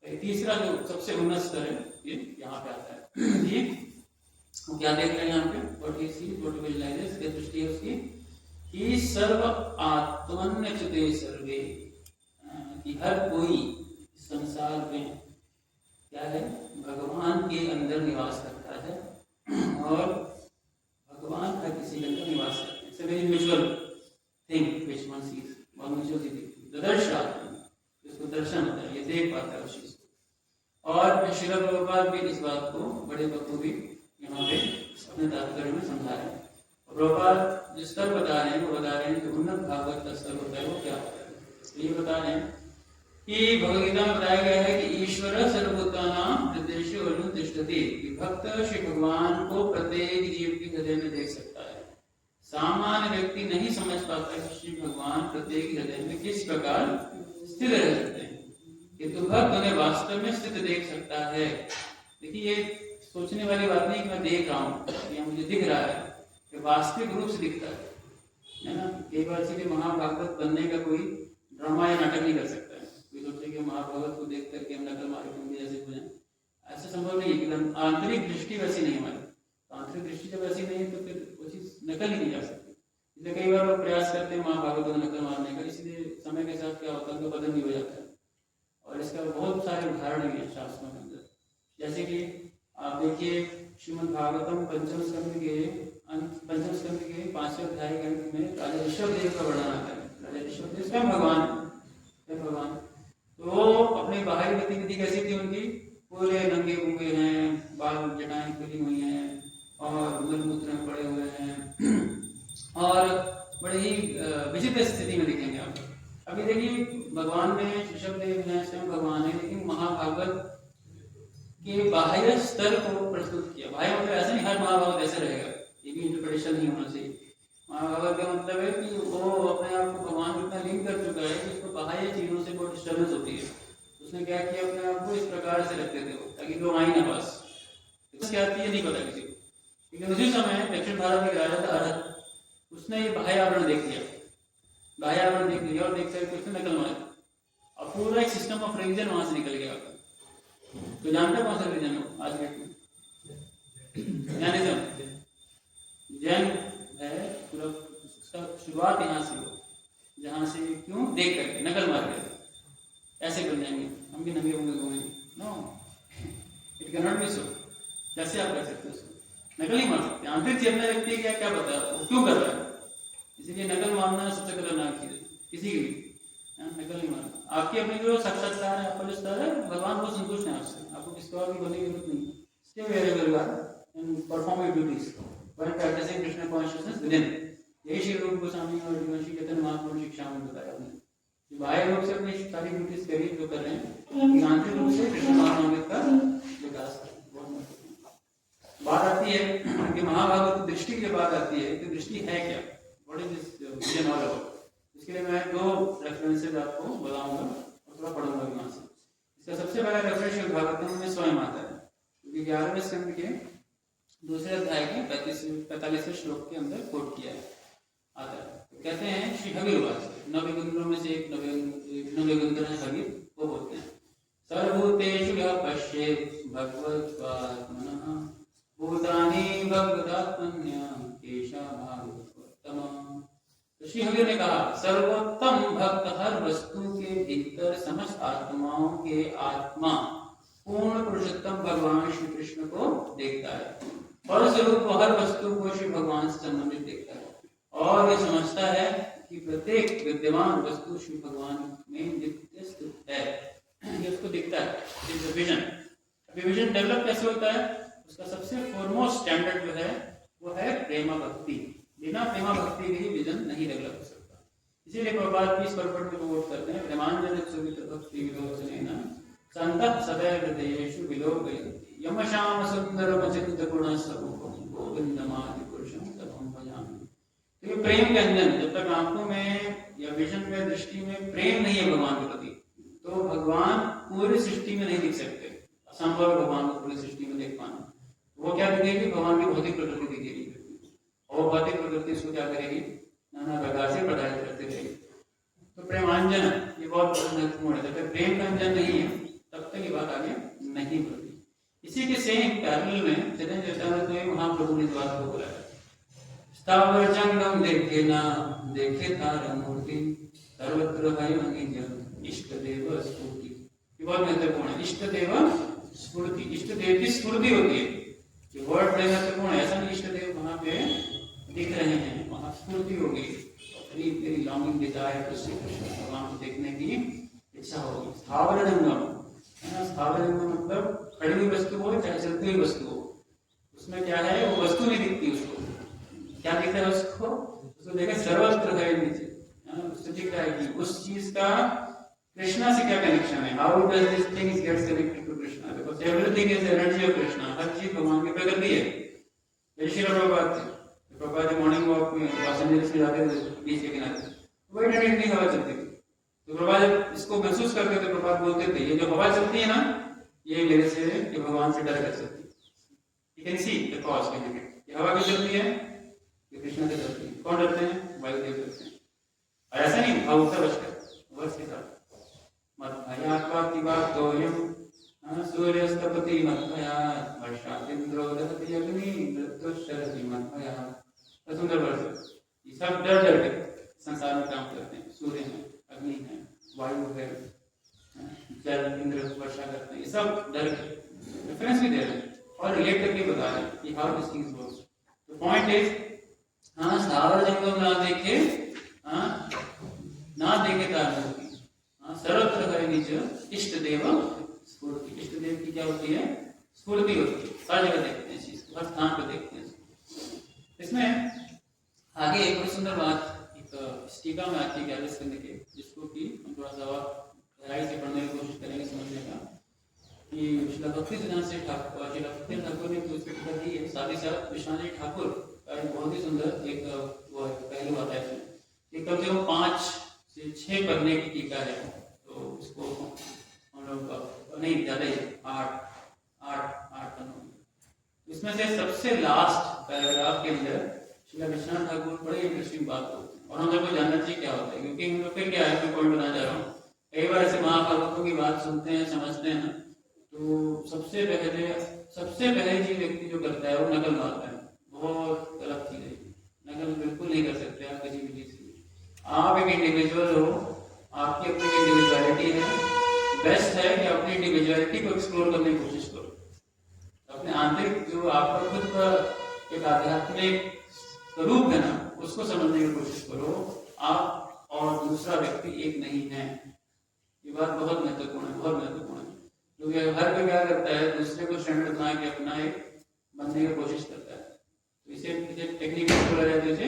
है। तीसरा जो सबसे उन्नत स्तर है, ये यहाँ पे आता है। ये क्या देख रहे हैं यहाँ पे, व्हाट इज सी, व्हाट विजुअलाइजेस, ये दृष्टि है उसकी कि सर्व आत्मन्यच्युते सर्वे, कि हर कोई संसार में क्या है, भगवान के अंदर निवास करता है और तुलसी वन का निवास करते हैं। It's a very mutual thing which one seize, बहुत म्यूचुअल चीज दिखती है। दर्शन, इसको दर्शन होता है, ये देख पाता है उस चीज को। और श्रील प्रभुपाद भी इस बात को बड़े बखूबी यहाँ पे अपने तात्पर्य में समझा रहे हैं। प्रभुपाद जिस स्तर बता रहे हैं वो बता रहे हैं कि उन्नत भागवत का स्तर होता है वो क्या होता है। तो ये बता रहे हैं कि भगवद्गीता में बताया गया है कि ईश्वर सर्वभूतानां हृदयेषु अनुतिष्ठति, कि भक्त श्री भगवान को प्रत्येक जीव के हृदय में देख सकता है। सामान्य व्यक्ति नहीं समझ पाता कि श्री भगवान प्रत्येक हृदय में किस प्रकार स्थित रह सकते हैं, किंतु भक्त उन्हें वास्तव में स्थित देख सकता है। देखिए ये सोचने वाली बात नहीं कि मैं देख रहा हूँ या मुझे दिख रहा है, कि वास्तविक रूप से दिखता है ना। कई बार इसीलिए महाभागवत बनने का कोई ड्रामा या नाटक नहीं कर सकता है। कोई सोचे कि महाभागवत को देख करके हम नकल मारे होंगे जैसे हो जाए, ऐसा संभव नहीं है। कि आंतरिक दृष्टि वैसी नहीं हमारी, तो आंतरिक दृष्टि जब ऐसी नहीं है तो फिर वो चीज नकल ही नहीं जा सकती। इसलिए कई बार लोग प्रयास करते हैं महाभागवत को नकल मारने का, इसलिए समय के साथ क्या होता है उनका पतन भी हो जाता है। और इसका बहुत सारे उदाहरण भी है शास्त्रों के अंदर। जैसे कि आप देखिए श्रीमद् भागवतम पंचम स्कंद के 5वें अध्याय के अंत में राजा ऋषभ देव का वर्णन आता है। राजा ऋषभ देव स्वयं भगवान तो अपनी बाहरी गतिविधि कैसी थी उनकी, पूरे नंगे पुंगे हैं, बाल जटाएं खुली हुई हैं और मलमूत्र में पड़े हुए हैं और बड़े ही विचित्र स्थिति में दिखेंगे आप। अभी देखिए भगवान में ऋषभ देव हैं, स्वयं भगवान है, लेकिन महाभागवत के बाह्य स्तर को प्रस्तुत किया। बाह्य मतलब ऐसा नहीं हर महाभागवत ऐसे रहेगा, ये भी इंटरप्रिटेशन नहीं होना चाहिए। महाभागवत का मतलब है कि वो अपने आप को भगवान को इतना लिंक कर चुका है कि उसको बाह्य चीजों से बहुत डिस्टर्बेंस होती है। उसने क्या किया, अपने आप को इस प्रकार से रखते थे ताकि लोग आई ना पास। क्या आती है नहीं पता किसी को, लेकिन उसी समय दक्षिण भारत में राजा था अरहत, उसने ये बाह्य आवरण देख लिया, बाह्य आवरण देख लिया और देख करके उसने नकल मारी और पूरा एक सिस्टम ऑफ रिलीजन वहां से निकल गया। तो जानते कौन सा रिलीजन हो आज डेट में? जैनिज्म। जैन है पूरा, उसका शुरुआत यहाँ से हो, जहाँ से क्यों देख करके नकल मार के ऐसे बन जाएंगे, हम भी नंगे होंगे घूमेंगे। No, it can not be so. कैसे आप कर सकते हो उसको? नकल नहीं मार सकते। आंतरिक चेतना व्यक्ति क्या क्या पता है वो क्यों कर रहा है, इसीलिए नकल मारना सबसे खतरनाक चीज है किसी की भी। नकल नहीं मारना। आपकी अपनी जो साक्षात्कार है, आपका जो स्तर है, भगवान को संतुष्ट है आपसे, आपको किसी और की बोलने की जरूरत नहीं है। Stay where you are and perform your duties while practicing Krishna consciousness within. यही श्री रूप गोस्वामी और श्री चैतन्य महाप्रभु ने शिक्षा में बताया हमने। बाह्य रूप से अपनी सारी ड्यूटीज करिए जो कर रहे हैं, आंतरिक रूप से कृष्ण महाप्रभु का विकास करें। बहुत महत्वपूर्ण बात आती है कि महाभागवत दृष्टि की बात आती है तो दृष्टि है क्या, what is this vision all about. इसके लिए मैं 2 रेफरेंसेस आपको बताऊंगा और थोड़ा पढ़ूंगा वहां से। इसका सबसे पहला रेफरेंस श्रीमद् भागवतम में स्वयं आता है, क्योंकि 11वें स्कंद के 2 अध्याय के 45वें श्लोक के अंदर कोट किया है आता है। कहते हैं श्री हविर्वाच, नवयुगंधरों में से एक नवयुगंधर है हविर, वो बोलते हैं सर्वभूतेषु यः पश्येत् भगवत्पात्मनः भूतानि भगवदात्मन्यः केशा भागवतोत्तमः। तो श्री हविर ने कहा सर्वोत्तम भक्त हर वस्तु के भीतर समस्त आत्माओं के आत्मा पूर्ण पुरुषोत्तम भगवान श्री कृष्ण को देखता है और स्वरूप हर वस्तु को श्री भगवान से संबंधित देखता है और ये समझता है कि प्रत्येक विद्यमान वस्तु श्री भगवान में नित्य स्थित है। ये उसको दिखता है विजन। विजन डेवलप कैसे होता है, उसका सबसे फॉरमोस्ट स्टैंडर्ड जो है वो है प्रेमा भक्ति। बिना प्रेमा भक्ति के ही विजन नहीं डेवलप हो सकता। इसीलिए प्रभुपाद भी इस पर्पट में कोट करते हैं प्रेमांजन सुवित भक्ति विलोचनेन संतः सदैव हृदयेषु विलोकयन्ति यमशाम सुंदरम चित्त गुण स्वरूपम गोविंदमादि पुरुषं तमं भजामि। तो ये प्रेम के अंजन, जब तक आंखों में या विजन में दृष्टि में प्रेम नहीं है भगवान के प्रति, तो भगवान पूरी सृष्टि में नहीं दिख सकते। असंभव है भगवान को पूरी सृष्टि में देख पाना। वो क्या दिखेगी, भगवान की भौतिक प्रकृति दिखेगी और भौतिक प्रकृति उसको क्या करेगी, नाना प्रकार से प्रदान करती रहेगी। तो प्रेमांजन ये बहुत महत्वपूर्ण है। जब तक प्रेम का अंजन नहीं है तब तक ये बात आगे नहीं बढ़ती। इसी के सेम पैरेलल में चैतन्य चरितामृत में महाप्रभु ने इस बात को बोला है स्थावर जंगम देखे ना देखे तार मूर्ति सर्वत्र भयम इष्ट देव स्फूर्ति। ये बहुत महत्वपूर्ण है। इष्ट देव स्फूर्ति, इष्ट देव की स्फूर्ति होती है। वर्ड महत्वपूर्ण है। ऐसा नहीं इष्ट देव वहां पे दिख रहे हैं वहाँ स्फूर्ति होगी, very very longing desire to see Krishna, भगवान को देखने की इच्छा होगी। स्थावर जंगम है ना, स्थावर जंगम मतलब खड़ी हुई वस्तु हो चाहे चलती हुई वस्तु हो, उसमें क्या है, वो वस्तु नहीं दिखती उसको, क्या दिख रहा है उसको देखा सर्वत्र है नीचे, उससे दिख रहा है कि उस चीज का कृष्णा से क्या कनेक्शन है, how does this thing gets connected to Krishna, because everything is energy of Krishna, हर चीज भगवान की प्रकृति है। जैसे श्री प्रभुपाद मॉर्निंग वॉक में लॉस एंजलिस में जाते थे बीच के किनारे, वही ठंडी ठंडी हवा चलती थी, तो प्रभुपाद इसको महसूस करते थे, प्रभुपाद बोलते थे ये जो हवा चलती है ना, ये मेरे से, ये भगवान से डर कर सकती है, you can see the cause behind it, ये हवा क्यों चलती है, ये कृष्ण से डरती है। कौन डरते हैं, वायुदेव डरते हैं, और ऐसा नहीं भावुकता बचकर वर्ष के साथ मत भयात्वातिवाक्योयम सूर्यस्तपति मत्भयात् वर्षादिन्द्रो दहति अग्नि मृत्युश्चरति मत्भयात्। तो सुंदर वर्ष, ये सब डर डर के संसार में काम करते हैं, सूर्य है, अग्नि है, वायु है, जल इंद्र वर्षा करते हैं, ये सब डर के रेफरेंस भी दे रहे हैं और रिलेट करके बता रहे हैं कि how this things works. The point is, हाँ स्थावर जंगम ना देखे, हाँ ना देखे तारमूर्ति, हाँ सर्वत्र है निज इष्ट देव स्फूर्ति। इष्ट देव की क्या होती है, स्फूर्ति होती है, हर जगह देखते हैं चीज को, हर स्थान पर देखते हैं। इसमें आगे एक बड़ी सुंदर बात एक टीका में आती है 11वें स्कंद के, जिसको कि हम थोड़ा सा और गहराई से पढ़ने की कोशिश करेंगे समझने का, कि श्रील भक्तिसिद्धांत से ठाकुर, श्रील भक्ति ठाकुर ने उसकी टीका दी है, साथ ही साथ विश्वनाथ जी ठाकुर का एक बहुत ही सुंदर एक वो पहलू आता है इसमें, कि कम से कम 5 से 6 पन्ने की टीका है, तो उसको हम लोग नहीं ज्यादा ही 8 पन्नों में, इसमें से सबसे लास्ट पैराग्राफ के अंदर श्री विश्वनाथ ठाकुर बड़े इंटरेस्टिंग बात होती है, और हम लोग को जानना चाहिए क्या होता है, क्योंकि हम लोग फिर क्या है, मैं पॉइंट बताना चाह रहा हूँ, कई बार ऐसे महाभारतों की बात सुनते हैं, समझते हैं ना, तो सबसे पहले चीज व्यक्ति जो करता है वो नकल मारता है, बहुत गलत चीज है, नकल बिल्कुल नहीं कर सकते आप किसी भी चीज की। आप एक इंडिविजुअल हो, आपकी अपनी इंडिविजुअलिटी है, बेस्ट है कि अपनी इंडिविजुअलिटी को एक्सप्लोर करने की कोशिश करो, अपने आंतरिक जो आपका खुद का एक आध्यात्मिक स्वरूप है ना, उसको समझने की कोशिश करो। आप और दूसरा व्यक्ति एक नहीं है, ये बात बहुत महत्वपूर्ण है, बहुत महत्वपूर्ण है, क्योंकि हर कोई क्या करता है, दूसरे को स्टैंडर्ड बना के अपना एक बनने की कोशिश करता है, तो इसे टेक्निकली बोला जाता है, इसे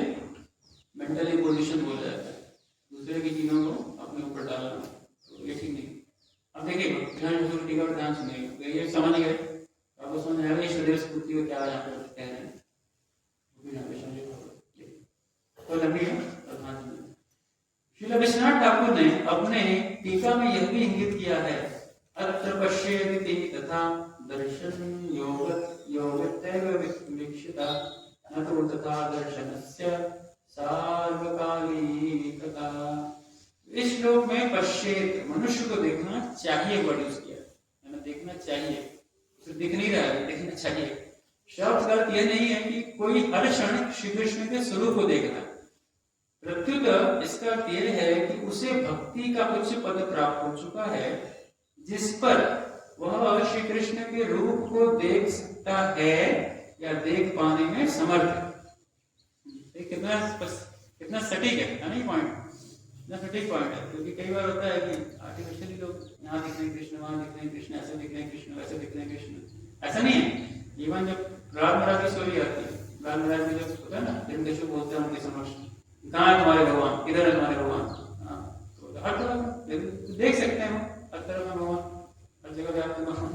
मेंटली पोजिशन बोला जाता है, दूसरे की चीजों को अपने ऊपर डालना, तो ये ठीक नहीं। अब देखिए टीका पर ध्यान सुनिए, ये समझ गए, आपको समझ आएगा इस हृदय स्फूर्ति को क्या यहाँ पर कह रहे हैं, तो लंबी है। श्रील विश्वनाथ ठाकुर ने अपने टीका में यह भी इंगित किया है, अत्र पश्येति तथा दर्शन योगतैव वीक्षिता न तो तथा दर्शनस्य सार्वकालिकता। इस श्लोक में पश्येत, मनुष्य को देखना चाहिए वर्ड यूज किया है ना, देखना चाहिए, उसे दिख नहीं रहा है, देखना चाहिए। शब्द का अर्थ यह नहीं है कि कोई हर क्षण श्री कृष्ण के स्वरूप को देखना, प्रत्युत इसका अर्थ यह है कि उसे भक्ति का उच्च पद प्राप्त हो चुका है, जिस पर वह श्री कृष्ण के रूप को देख सकता है या देख पाने में समर्थ है। कितना सटीक है नहीं पॉइंट, इतना सटीक पॉइंट है, क्योंकि कई बार होता है कि आर्टिफिशियली लोग यहाँ दिख रहे हैं कृष्ण, वहां दिख रहे हैं कृष्ण, ऐसे दिख रहे हैं कृष्ण, वैसे दिख रहे हैं कृष्ण, ऐसा नहीं है। इवन जब राज महाराज की स्टोरी आती है, राज महाराज में जब होता है ना, हिरण्यकश्यप बोलते हैं उनके समक्ष, कहाँ है तुम्हारे भगवान, किधर है तुम्हारे भगवान, तो हर तरह देख सकते हैं, हर तरह का भगवान, हर जगह व्याप्त भगवान।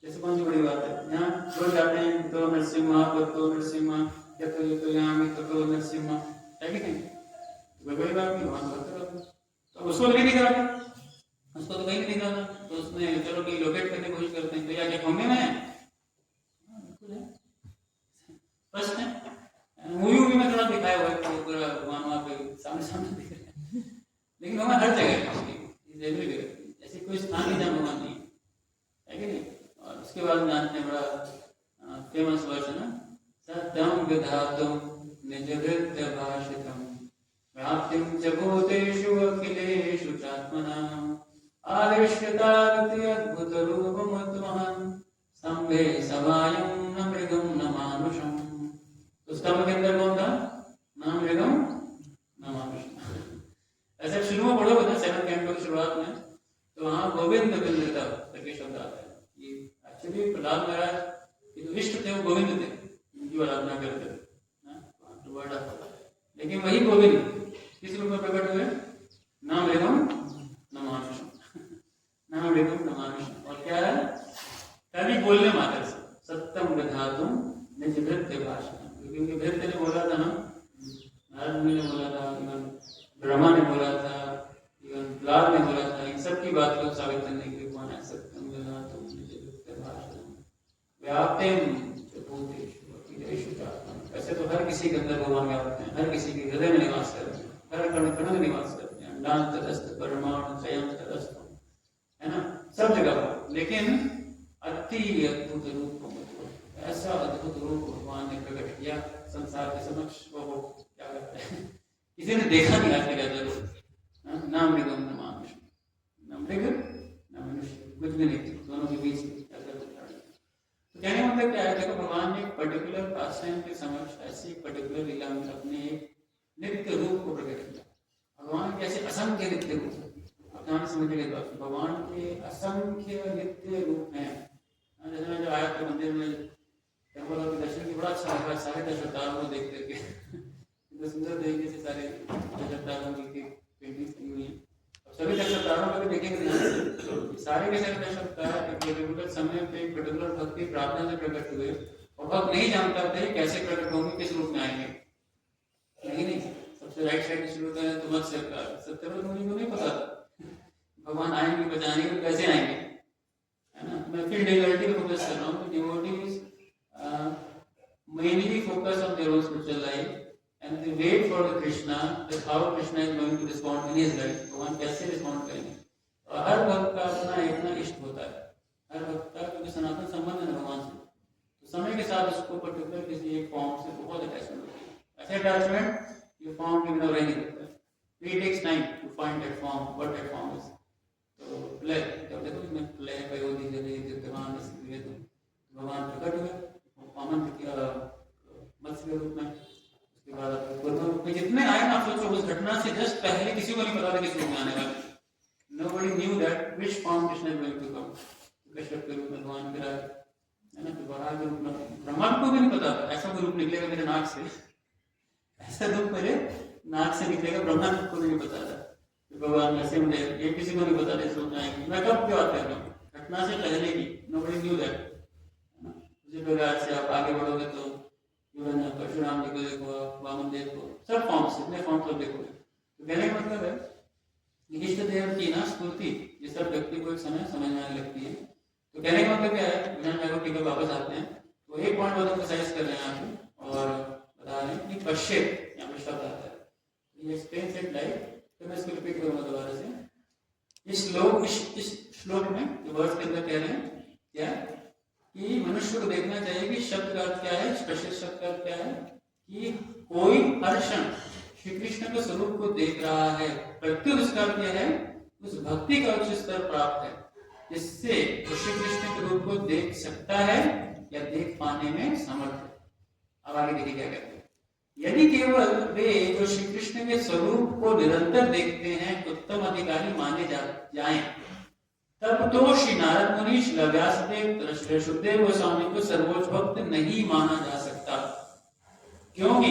जैसे कौन सी बड़ी बात है, यहाँ रोज जाते हैं तो नरसिम्हा तो नरसिम्हा, तो यहाँ भी तो नरसिम्हा है कि नहीं, कोई बड़ी बात नहीं, भगवान हर तरह। तो उसको तो नहीं दिख रहा, उसको तो कहीं नहीं दिख रहा, तो उसने चलो कहीं लोकेट करने की कोशिश करते हैं, तो या क्या होंगे में प्रश्न है। मूवी में थोड़ा दिखाया हुआ है तो पूरा भगवान वहाँ पे सामने दिख रहे हैं, लेकिन भगवान हर जगह है, ऐसी कोई स्थान नहीं जहाँ भगवान नहीं है कि नहीं। और उसके बाद जानते हैं बड़ा फेमस वर्ष है ना, सत्यम विधातुम निज हृदय भाषितम व्याप्तिम च भूतेषु अखिलेषु चात्मनां आदिश्यतारति अद्भुत रूपमुत्तमहं संभे समायं न मृगं न मानुषम्। तो स्तंभ के अंदर कौन था, लेकिन वही गोविंद किस रूप में प्रकट हुए? नाम एवं नमामिषम, नाम एवं नमामिषम। और क्या है? खाली बोलने मात्र से सत्यम विधातुम निज भृत्य भाषण, क्योंकि भृत्य ने बोला था ना, नारद मुनि ने बोला था, इवन ब्रह्मा ने बोला था, इवन प्रहलाद ने बोला था, इन सब की बात को साबित करने के लिए कौन है? सत्यम विधातुम निज भृत्य भाषण व्याप्तेम भूतेषु अखिलेषु चात्मनि। ऐसे तो हर किसी के अंदर भगवान व्याप्त हैं, हर किसी के हृदय में निवास करते हैं, हर कण कण में निवास करते हैं, अंडान तटस्थ परमाणु त्रयं तटस्थ, है ना, सब जगह पर। लेकिन अति अद्भुत रूप, ऐसा अद्भुत रूप भगवान ने प्रकट किया संसार के समक्ष। वो क्या करते हैं, किसी ने देखा नहीं आज तक ऐसा रूप। नाम निगम नमामिषम, नाम निगम नाम मनुष्य, कुछ भी नहीं, दोनों के बीच ऐसा कुछ। तो कहने का मतलब क्या है? देखो, भगवान ने एक पर्टिकुलर पास्टाइम के समक्ष ऐसी पर्टिकुलर लीला में अपने एक नित्य रूप को प्रकट किया। भगवान के ऐसे असंख्य नित्य रूप, आप समझ गए, भगवान के असंख्य नित्य रूप हैं। जैसे मैं जब आया था मंदिर में, टेम्पल के दर्शन की बड़ा अच्छा लगा, सारे दशावतारों को देख करके इतने सुंदर तरीके से सारे दशावतारों की पेंटिंग्स की हुई हैं। अब सभी दशावतारों को भी देखेंगे तो सारे के सारे दशावतार एक पर्टिकुलर समय पे एक पर्टिकुलर भक्ति प्रार्थना से प्रकट हुए, और भक्त नहीं जानता थे कैसे प्रकट होंगे, किस रूप में आएंगे। नहीं, सबसे राइट साइड से शुरू करें तो मत सरकार सत्यव्रत मुनि को नहीं पता था भगवान आएंगे बचाने के, कैसे आएंगे, है ना। मैं फिर डिवोटी पे फोकस कर रहा हूँ। Devotees mainly focus on their own spiritual life and they wait for the Krishna, that how Krishna is going to respond in his life, भगवान कैसे रिस्पॉन्ड करेंगे। और हर भक्त का अपना एक इष्ट होता है, हर भक्त का, क्योंकि सनातन संबंध है भगवान से, तो समय के साथ उसको पर्टिकुलर किसी एक फॉर्म से बहुत अटैचमेंट होती है। ऐसे अटैचमेंट ये फॉर्म के बिना रह नहीं सकता। It takes time to find that form, what that form is. तो प्ले, जब देखो इसमें प्ले पयोधि जले विद्यमान इसलिए तो भगवान प्रकट हुए कॉमन मत्स्य रूप में। उसके बाद रूप में जितने आए, आप सोचो उस घटना से जस्ट पहले किसी को नहीं पता था किस रूप में आने वाले। Nobody knew that which form Krishna is going to come. Kashyap के रूप में भगवान विराज, है ना, तो वराह के रूप में ब्रह्मा को भी नहीं पता था ऐसा कोई रूप निकलेगा मेरे नाक से, ऐसा रूप मेरे नाक से निकलेगा, ब्रह्मा को नहीं पता था भगवान ऐसे मुझे, ये किसी को नहीं पता था इस रूप में आएंगे। मैं कब की बात कर रहा हूँ, घटना से पहले की। Nobody knew that। उसी प्रकार से आप आगे बढ़ोगे तो इवन परशुराम जी को देखो, वामन देव को, सब फॉर्म्स, इतने फॉर्म्स आप देखोगे। तो कहने का मतलब है इष्ट देव की ना स्फूर्ति ये सब व्यक्ति को एक समय समझ में आने लगती है। तो कहने का मतलब क्या है, ठीक है वापस आते हैं। तो एक पॉइंट बहुत एम्फसाइज कर रहे हैं आप और बता रहे हैं कि पश्चिम यहाँ पे शब्द आता है, ये एक्सप्लेन सेट लाइक, तो मैं इसको रिपीट करूंगा दोबारा से। इस श्लोक में जो वर्ड्स के अंदर कह रहे हैं क्या कि मनुष्य को देखना चाहिए कि शब्द का अर्थ क्या है, स्पेशल शब्द का अर्थ क्या है, कि कोई हर क्षण श्री कृष्ण के स्वरूप को देख रहा है, प्रत्युत उसका अर्थ यह है उस भक्ति का उच्च स्तर प्राप्त है जिससे वो श्री कृष्ण के रूप को देख सकता है या देख पाने में समर्थ है। अब आगे देखिए क्या कहते हैं, यदि केवल वे जो श्री कृष्ण के स्वरूप को निरंतर देखते हैं उत्तम अधिकारी माने जाएं, तब तो श्री नारद मुनि, श्री व्यासदेव, श्री सुखदेव गोस्वामी को सर्वोच्च भक्त नहीं माना जा सकता, क्योंकि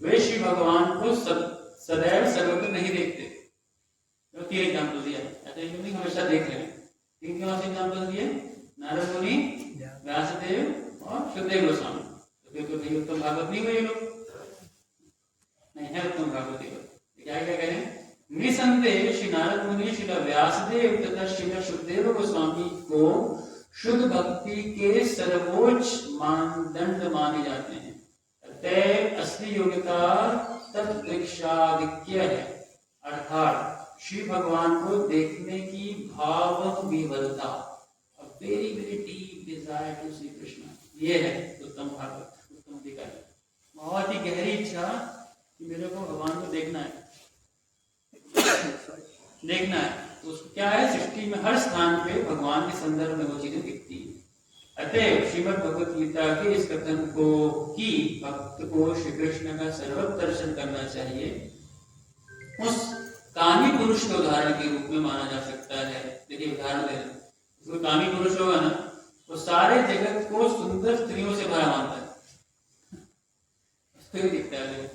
वे श्री भगवान को सदैव सर्वत्र नहीं देखते। तो तीन एग्जाम्पल दिया, ऐसे नहीं हमेशा देख रहे हैं। तीन कौन से एग्जाम्पल दिए, नारद मुनि, व्यासदेव और सुखदेव गोस्वामी। तो फिर तो भाई उत्तम भागवत नहीं हुए लोग, नहीं है उत्तम भागवत। क्या क्या करें, निसंदेह श्री नारद मुनि, श्री व्यासदेव तथा श्री सुखदेव गोस्वामी को शुद्ध भक्ति के सर्वोच्च मानदंड माने जाते हैं। अतः असली योग्यता तत्दृक्षाधिक्य है, अर्थात श्री भगवान को देखने की भाव विवलता, very very deep desire to see Krishna, ये है उत्तम भागवत, उत्तम अधिकारी। बहुत ही गहरी इच्छा कि मेरे को भगवान को देखना है, देखना है। तो उसको क्या है, सृष्टि में हर स्थान पे भगवान के संदर्भ में वो चीजें दिखती है। अतः श्रीमद् भगवत गीता के इस कथन को कि भक्त को श्री कृष्ण का सर्वत्र दर्शन करना चाहिए, उस कामी पुरुष के उदाहरण के रूप में माना जा सकता है। देखिए उदाहरण दे रहे हैं, जो कामी पुरुष होगा ना वो सारे जगत को सुंदर स्त्रियों से भरा मानता है, उसको भी दिखता है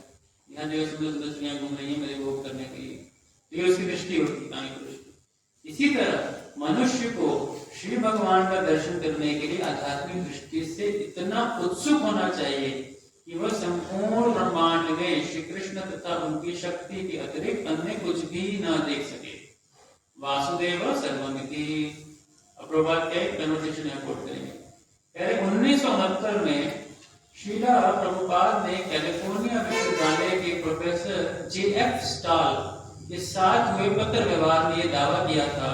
यहाँ जो है सुंदर सुंदर स्त्रियां घूम रही हैं मेरे भोग करने के लिए, तो ये उसकी दृष्टि होती है, कामी पुरुष की। इसी तरह मनुष्य को श्री भगवान का दर्शन करने के लिए आध्यात्मिक दृष्टि से इतना उत्सुक होना चाहिए कि वह संपूर्ण ब्रह्मांड में श्री कृष्ण तथा उनकी शक्ति के अतिरिक्त अन्य कुछ भी न देख सके। वासुदेव सर्वमिति। प्रभात के कन्वर्सेशन यहाँ कोट करेंगे। 1969 में शीला प्रभुपाद ने कैलिफोर्निया विश्वविद्यालय के प्रोफेसर J.F. स्टाल के साथ हुए पत्र व्यवहार में यह दावा किया था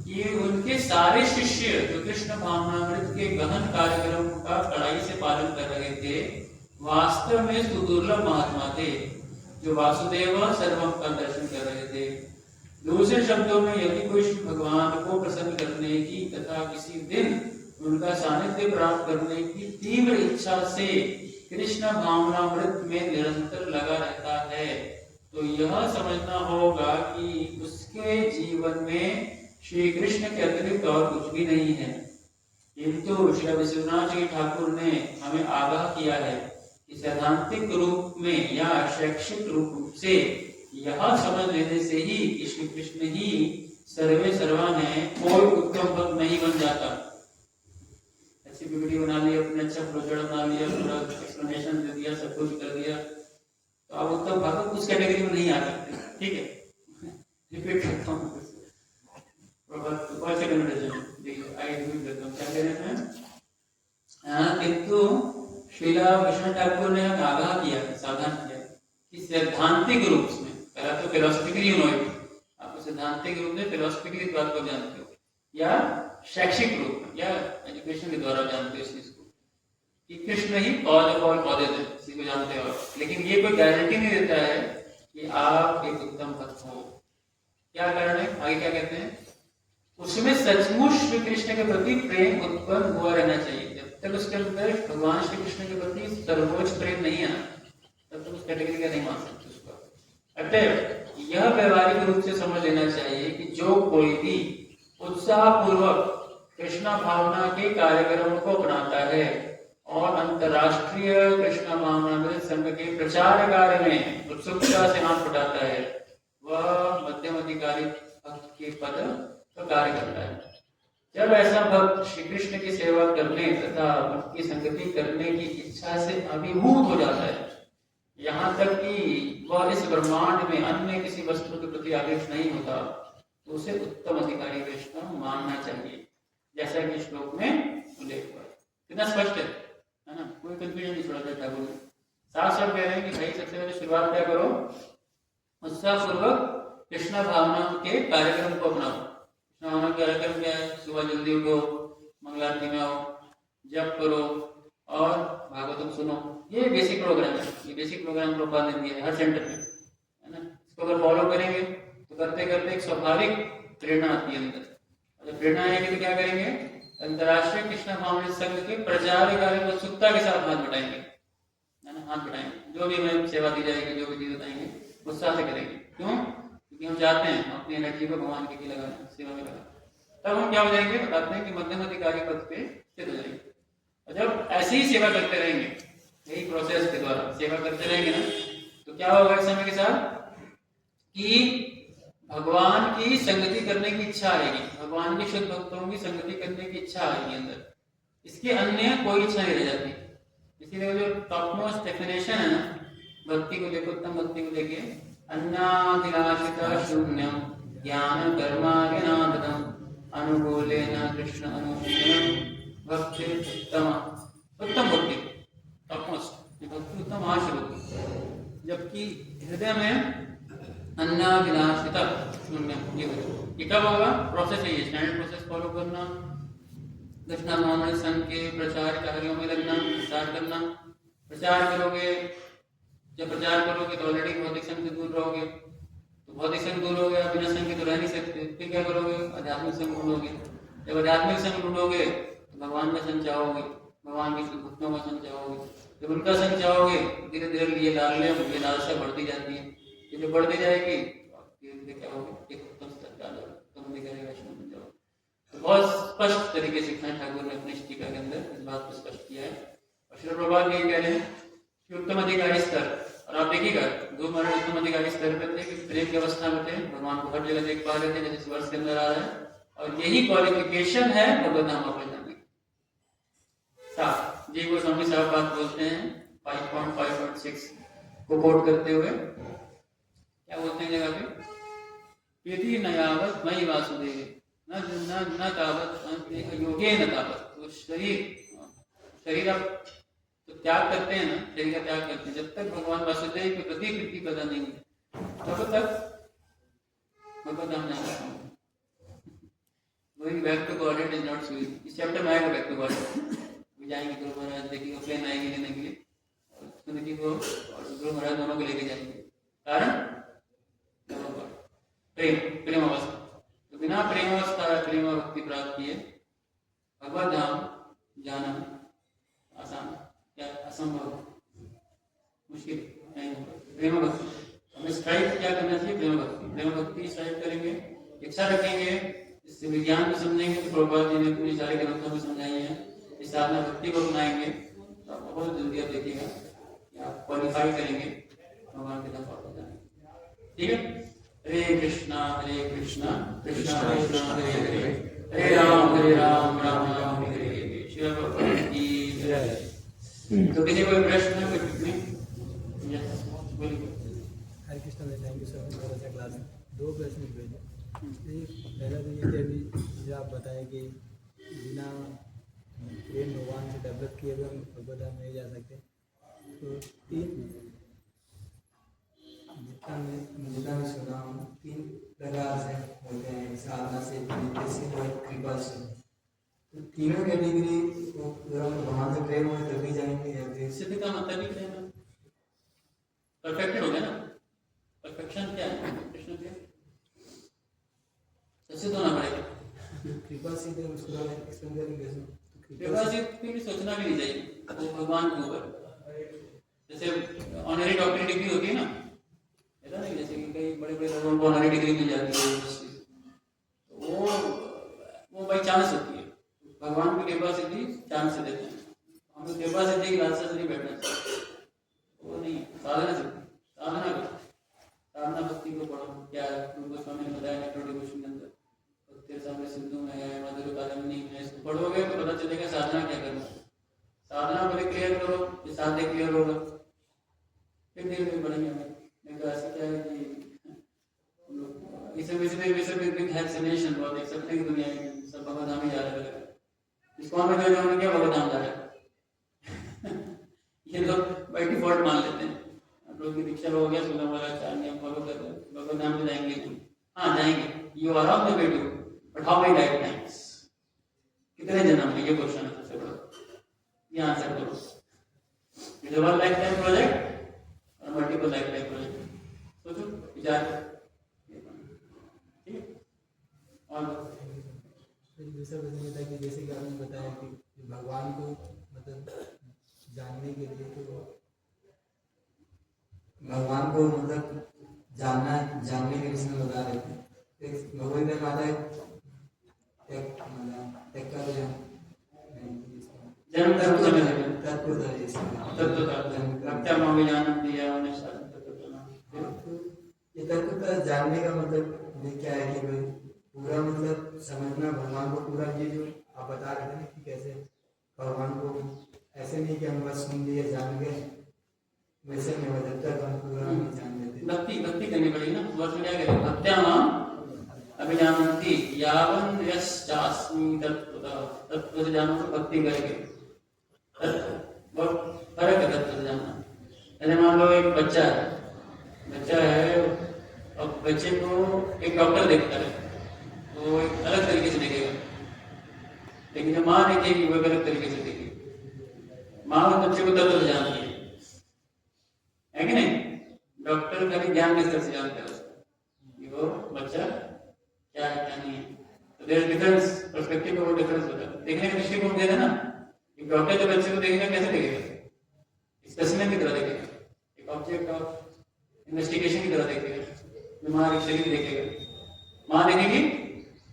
कि उनके सारे शिष्य जो कृष्ण भावनामृत के गहन कार्यक्रम का कड़ाई से पालन कर रहे थे वास्तव में सुदुर्लभ महात्मा थे जो वासुदेव सर्वम का दर्शन कर रहे थे। दूसरे शब्दों में यदि कोई भगवान को प्रसन्न करने की तथा किसी दिन उनका सानिध्य प्राप्त करने की तीव्र इच्छा से कृष्ण भावनामृत में निरंतर लगा रहता है तो यह समझना होगा कि उसके जीवन में श्री कृष्ण के अतिरिक्त और कुछ भी नहीं है। किंतु श्री विश्वनाथ जी ठाकुर ने हमें आगाह किया है कि सैद्धांतिक रूप में या शैक्षिक रूप से यह समझ लेने से ही श्री कृष्ण ही सर्वे सर्वा है, कोई उत्तम भक्त नहीं बन जाता। अच्छी पीपीटी बना लिया, अपने अच्छा प्रोजेक्ट बना लिया, पूरा एक्सप्लेनेशन दे दिया, सब कुछ कर दिया, तो आप उत्तम भक्त उस कैटेगरी में नहीं आ सकते। ठीक है, रिपीट करता हूँ। किंतु श्रीला विष्णु ठाकुर ने आगाह किया, सावधान किया कि सैद्धांतिक रूप में, पहला तो फिलोसफिकली नो इट, आप सैद्धांतिक रूप में फिलोसफिकली बात को जानते हो या शैक्षिक रूप में या एजुकेशन के द्वारा जानते हो इस चीज को कि कृष्ण ही कॉज ऑफ ऑल कॉजेज है, इसी को जानते हो। लेकिन ये कोई गारंटी नहीं देता है कि आप एक उत्तम भक्त हो। क्या कारण है, आगे क्या कहते हैं, उसमें सचमुच श्री कृष्ण के प्रति प्रेम उत्पन्न हुआ रहना चाहिए। जब तक उसके अंदर भगवान श्री कृष्ण के प्रति सर्वोच्च प्रेम नहीं है तब तक उस कैटेगरी का नहीं मान सकते उसको। अतः यह व्यवहारिक रूप से समझ लेना चाहिए कि जो कोई भी उत्साहपूर्वक कृष्ण भावना के कार्यक्रमों को अपनाता है और अंतरराष्ट्रीय कृष्ण भावनामृत संघ के प्रचार कार्य में उत्सुकता से हाथ उठाता है वह मध्यम अधिकारी भक्त के पद का कार्य करता है। जब ऐसा भक्त श्री कृष्ण की सेवा करने तथा उनकी संगति करने की इच्छा से अभिभूत हो जाता है, यहाँ तक कि वह इस ब्रह्मांड में अन्य किसी वस्तु के प्रति आवेश नहीं होता, तो उसे उत्तम अधिकारी कृष्ण मानना चाहिए, जैसा कि श्लोक में उल्लेख हुआ है। कितना स्पष्ट है ना, कोई कंफ्यूजन नहीं छोड़ा ठाकुर ने। साफ साफ कह रहे हैं कि भाई सबसे पहले शुरुआत क्या करो, उत्साहपूर्वक कृष्ण भावना के कार्यक्रम को अपनाओ। कृष्ण भावना के कार्यक्रम क्या है, सुबह जल्दी उठो, मंगलारती में आओ, जप करो और भागवतम सुनो। ये बेसिक प्रोग्राम है, ये बेसिक प्रोग्राम प्रभुपाद ने दिया है हर सेंटर में, है ना। इसको अगर फॉलो करेंगे तो करते करते एक स्वाभाविक प्रेरणा आती है अंदर। जब प्रेरणा आएगी तो क्या करेंगे, अंतरराष्ट्रीय कृष्ण भावना संघ के प्रचार कार्य में उत्सुकता के साथ हाथ बढ़ाएंगे, है ना, हाथ बढ़ाएंगे। जो भी हमें सेवा दी जाएगी, जो भी चीज बताएंगे उत्साह से करेंगे। क्यों, क्योंकि हम चाहते हैं अपनी एनर्जी को भगवान के लिए लगाना, सेवा में लगाना। तब हम क्या हो जाएंगे, बताते हैं कि मध्यम अधिकारी पद पे स्थित हो जाएंगे। और जब ऐसे ही सेवा करते रहेंगे, यही प्रोसेस के द्वारा सेवा करते रहेंगे ना, तो क्या होगा इस समय के साथ कि भगवान की संगति करने की इच्छा आएगी, भगवान के शुद्ध भक्तों की संगति करने की इच्छा आएगी अंदर। इसके अन्य कोई इच्छा नहीं रह जाती। इसीलिए जो टॉप मोस्ट डेफिनेशन है ना भक्ति को देखो, उत्तम भक्ति को देखिए, अन्नादिनाशिता शून्यम ज्ञान कर्मादिनादम अनुकूलेन कृष्ण अनुष्ठेयम भक्ति उत्तम। उत्तम भक्ति टॉप मोस्ट भक्ति उत्तम आशीर्वाद, जबकि हृदय में अन्नादिनाशिता शून्यम। ये कब होगा, प्रोसेस है ये, स्टैंडर्ड प्रोसेस फॉलो करना, कृष्ण भावना संघ के प्रचार कार्यों में लगना, प्रचार करना। प्रचार करोगे, जब प्रचार करोगे तो ऑलरेडी भौतिक संघ से दूर रहोगे, तो भौतिक संघ दूर हो गया, बिना संघ के तो रह नहीं सकते। फिर क्या करोगे, आध्यात्मिक संघ ढूंढोगे। जब आध्यात्मिक संघ ढूंढोगे तो भगवान का संघ चाहोगे, भगवान के भक्तों का संघ चाहोगे। जब उनका संघ चाहोगे धीरे धीरे ये लालसा बढ़ती जाती है। ये जो बढ़ती जाएगी क्या होगा, एक उत्तम स्तर का वैष्णव बन जाओगे। तो बहुत स्पष्ट तरीके से ठाकुर ने अपनी टीका के अंदर इस बात को स्पष्ट किया है। और श्री प्रभुपाद ये कह रहे हैं कि उत्तम अधिकारी स्तर और आप देखिएगा ध्रुव महाराज एकदम अधिकारी स्तर पर थे कि प्रेम की अवस्था में थे, भगवान को हर जगह देख पा रहे थे जैसे इस वर्ष के अंदर आ रहा है, और यही क्वालिफिकेशन है भगवत धाम वापस जाने की। साफ जी वो स्वामी साहब बात बोलते हैं 5.5.6 को कोट करते हुए, क्या बोलते हैं जगह पे, यदि नयावत मई वासुदेव न न न तावत योगे न तावत। तो शरीर आप तो त्याग करते हैं ना, शरीर का त्याग करते हैं, जब तक भगवान वासुदेव के प्रति प्रीति पैदा नहीं है तब तक भगवत धाम नहीं कर पाएंगे। Going back to Godhead is not sweet. इस चैप्टर में आएगा back to Godhead। जाएंगे गुरु महाराज देखिए प्लेन आएगी लेने के लिए, और सुनिधि को और गुरु महाराज दोनों को लेके जाएंगे। कारण प्रेम अवस्था। तो बिना प्रेम अवस्था प्रेम भक्ति प्राप्त किए भगवत धाम जाना आसान या असंभव, मुश्किल नहीं होगा। प्रेम भक्ति हमें स्ट्राइव क्या करना चाहिए, प्रेम भक्ति। प्रेम भक्ति स्ट्राइव करेंगे, इच्छा रखेंगे, इससे विज्ञान को समझेंगे तो प्रभुपाद जी ने अपने सारे ग्रंथों में समझाई है। इस साधना भक्ति को अपनाएंगे तो आप बहुत जल्दी आप देखिएगा कि आप क्वालिफाई करेंगे भगवान के तरफ वापस जाने। ठीक है, हरे कृष्णा कृष्णा कृष्णा हरे हरे, हरे राम राम राम हरे हरे। श्री प्रभुपाद की जय। तो किसी कोई प्रश्न है, कोई टिप्पणी? यस बोलिए। हरे कृष्णा भाई, thank you so much for the class. दो प्रश्न भेजे। पहला तो ये कि अभी जो आप बताएं कि बिना प्रेम भगवान से डेवलप किए हुए हम भगवत धाम नहीं जा सकते, तो जितना मैं सुना हूँ 3 प्रकार से होते हैं, साधना से, प्रीति से और कृपा से। तो तीनों कैटेगरी को भगवान से प्रेम हो तभी जाएंगे या फिर सिद्ध का मतलब ही प्रेम है, परफेक्टेड हो गया ना। परफेक्शन क्या है कृष्ण के, सिद्ध होना पड़ेगा। कृपा से तो उसको एक्सप्लेन करेंगे। कृपा से भी सोचना भी नहीं चाहिए वो भगवान के ऊपर। जैसे ऑनरी डॉक्टरी डिग्री होती है ना, ऐसा नहीं, जैसे कि कई बड़े बड़े लोगों को ऑनरी डिग्री मिल जाती है, वो बाई चांस होती है। भगवान की कृपा सिद्धि चांस से देते हैं, हमें कृपा सिद्धि की रास्ते से नहीं बैठना चाहिए, वो नहीं। साधना सिद्धि, साधना करो, साधना भक्ति को पढ़ो। क्या उनको स्वामी ने बताया इंट्रोडक्शन के अंदर, तेरे सामने सिंधु में है, मधुर कादम्बनी में, इसको पढ़ोगे तो पता चलेगा साधना क्या करना। साधना पहले क्लियर करो, ये साधे क्लियर होगा, फिर धीरे धीरे बढ़ेंगे। नहीं तो ऐसा क्या है कि बहुत एक सपने की दुनिया है, सब भगवत धाम ही जा रहे हैं। इसको हमें जो हमने क्या भगवत धाम जा रहे हैं ये लोग बाई डिफॉल्ट मान लेते हैं। आप लोग की दीक्षा हो गया, 16 वाला 4 नियम फॉलो कर रहे हैं, भगवत धाम में जाएंगे नहीं। हाँ जाएंगे, you are on the way to, but how many lifetimes, कितने जन्म में, ये क्वेश्चन है सबसे बड़ा। ये आंसर करो, it is one life time project और मल्टीपल लाइफ टाइम प्रोजेक्ट। सोचो, विचार, ठीक है। और दूसरा प्रश्न ये था कि जैसे कि आपने बताया कि भगवान को मतलब जानने के लिए तो भगवान को मतलब जानने के विषय में बता रहे थे। भगवत ने माता जन्म तत्व ये तत्व जानने का मतलब ये क्या है कि भाई पूरा मतलब समझना भगवान को पूरा, ये जो आप बता रहे थे ना कि कैसे भगवान को ऐसे नहीं कि हम बस सुन लिए जान गए, वैसे नहीं हो, जब तक हम पूरा नहीं जान लेते। भक्ति करनी पड़ेगी ना। वर्ष में क्या करें, भक्त्यामाम अभिजानन्ति यावन् यश्चास्मि तत्व से जानो तो भक्ति करेंगे। बहुत फर्क है तत्व से जानना। जैसे मान लो एक बच्चा है और बच्चे को एक डॉक्टर देखता है तो वो एक अलग तरीके से देखेगा, लेकिन जब माँ देखेगी वो एक अलग तरीके से देखेगी। माँ उस बच्चे को तत्व से जानती है कि नहीं? डॉक्टर खाली ज्ञान के स्तर से जानता है उसका कि वो बच्चा क्या है क्या नहीं है। तो देयर डिफरेंस, पर्सपेक्टिव का वो डिफरेंस होता है, देखने का दृष्टिकोण दे देना। एक डॉक्टर जब बच्चे को देखेगा कैसे देखेगा, स्पेसिमेन की तरह देखेगा, एक ऑब्जेक्ट ऑफ इन्वेस्टिगेशन की तरह देखेगा। बीमार एक शरीर देखेगा, माँ देखेगी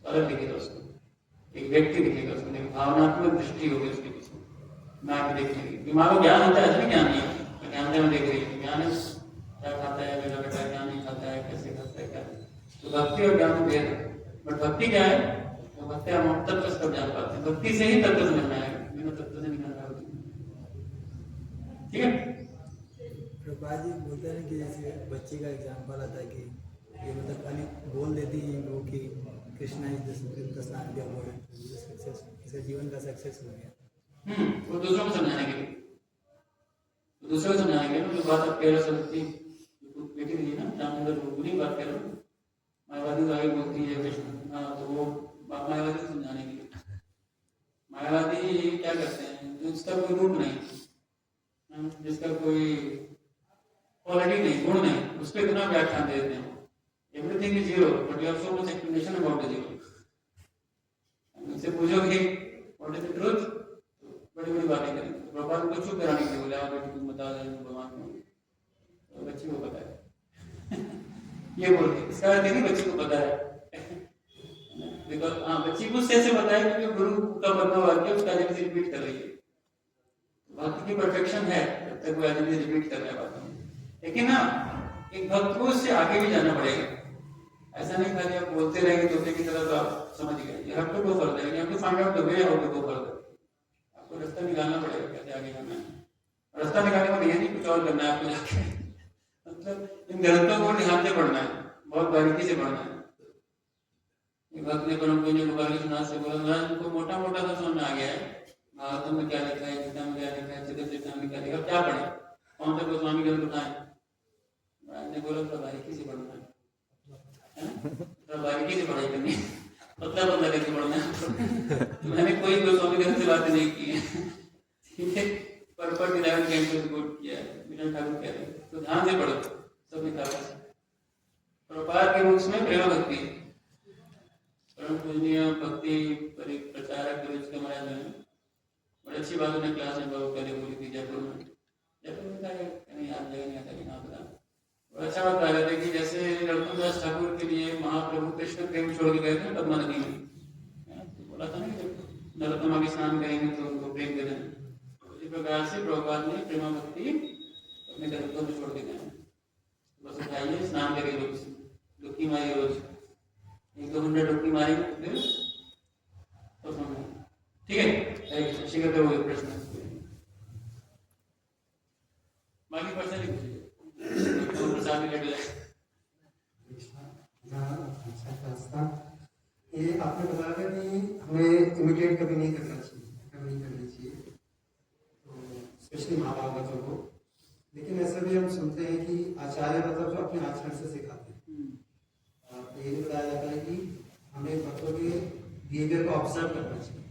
अलग दिखेगा उसको, एक व्यक्ति दिखेगा उसको, भावनात्मक दृष्टि होगी उसके पीछे माँ की देखने की। माँ को ज्ञान होता है, ऐसा नहीं ज्ञान नहीं है, ज्ञान से हम देख रही है, ज्ञान है भक्ति और ज्ञान में भेद है। बट भक्ति क्या है? वो भक्ति हम तत्व से जान पाते हैं, भक्ति से ही तत्व समझ में आएगा, बिना तत्व से नहीं जान पाते। ठीक है। प्रभा जी बोलते हैं कि जैसे बच्चे का एग्जाम्पल आता है कि ये मतलब खाली बोल देती है वो कि Krishna is the supreme personality of God, success, इसका जीवन का सक्सेस हो गया। वो दूसरों को समझाने के लिए, दूसरों को समझाने के लिए जो बात आप कह रहे हो सकती बेटी रही ना रामचंद्र बुरी बात कह रहे हो, मायावादी आगे बोलती है कृष्ण, हाँ तो वो मायावादी को समझाने के लिए। मायावादी क्या करते हैं? जिसका कोई रूप नहीं, जिसका कोई क्वालिटी नहीं, गुण नहीं, उस पर इतना व्याख्यान देते हैं। Everything is zero but you have so much explanation about the zero. उनसे पूछोगे व्हाट इज द ट्रूथ, बड़ी बड़ी बातें करेंगे। भगवान को चुप कराने के लिए बोले, बेटी तुम बता दे भगवान को, तो बच्ची को पता है ये बोल के इसका अर्थ नहीं बच्ची को पता है बिकॉज हाँ बच्ची को उससे पता है क्योंकि गुरु का बदला वाक्य उसका जब रिपीट कर रही है। भक्त की परफेक्शन है जब तक वो आदमी रिपीट कर रहा है। लेकिन ना एक भक्त को उससे आगे भी जाना पड़ेगा। ऐसा नहीं खाली आप बोलते रहेंगे तोते की तरह तो आप समझ गए। You have to go further, you have to find out the way how to go further. आपको रास्ता निकालना पड़ेगा कैसे आगे जाना है। रास्ता निकालने का ये नहीं कुछ और करना है आपको जाके, मतलब इन गलतों को ध्यान से पढ़ना है, बहुत बारीकी से पढ़ना है। भक्त ने परम पूज्य गोपालकृष्ण से बोला, महाराज उनको मोटा मोटा सा समझ में आ गया है, भागवत में क्या लिखा है, गीता में क्या लिखा है, चरित्र में क्या लिखा है, क्या पढ़े, कौन सा गोस्वामी ग्रंथ उठाएं? महाराज ने बोला थोड़ा बारीकी से पढ़ना है, थोड़ा बारीकी से पढ़ाई करनी है, पतला पतला करके पढ़ना है। मैंने कोई गोस्वामी ग्रंथ से बातें नहीं की है, ठीक है, पर डिराइव कैंपस कोट किया है, विनय ठाकुर कह रहे हैं, तो ध्यान से पढ़ो सब किताबों से। प्रपार के रूप में प्रेम भक्ति, परम पूजनीय भक्ति प्रचारक के महाराज ने बड़ी अच्छी बात उन्हें क्लास में बहुत पहले बोली थी जयपुर में। जयपुर में कहीं याद जगह नहीं आता कि नाम बता, और अच्छा बात आ रहा था कि जैसे नरोत्तमदास ठाकुर के लिए महाप्रभु कृष्ण प्रेम छोड़ के गए थे पद्मा नदी में, तो बोला था ना कि नरोत्तमा के स्नान करेंगे तो उनको प्रेम दे देना। उसी प्रकार से प्रभुपाद ने प्रेमा भक्ति अपने ग्रंथों में छोड़ के गए। बस उठाइए स्नान करिए रोज, डुबकी मारिए रोज, 1-2 घंटे डुबकी मारेंगे फिर तो समझ, ठीक है। शिखर पे वो प्रश्न बाकी प्रश्न नहीं पूछिए, प्रसाद भी लग जाए। ये आपने बताया था कि हमें इमिटेट कभी नहीं करना चाहिए, कभी नहीं करनी चाहिए, तो स्पेशली माँ बाप बच्चों को। लेकिन ऐसा भी हम सुनते हैं कि आचार्य मतलब जो अपने आचरण से सिखाते हैं, और ये भी बताया जाता है कि हमें बच्चों के बिहेवियर को ऑब्जर्व करना चाहिए।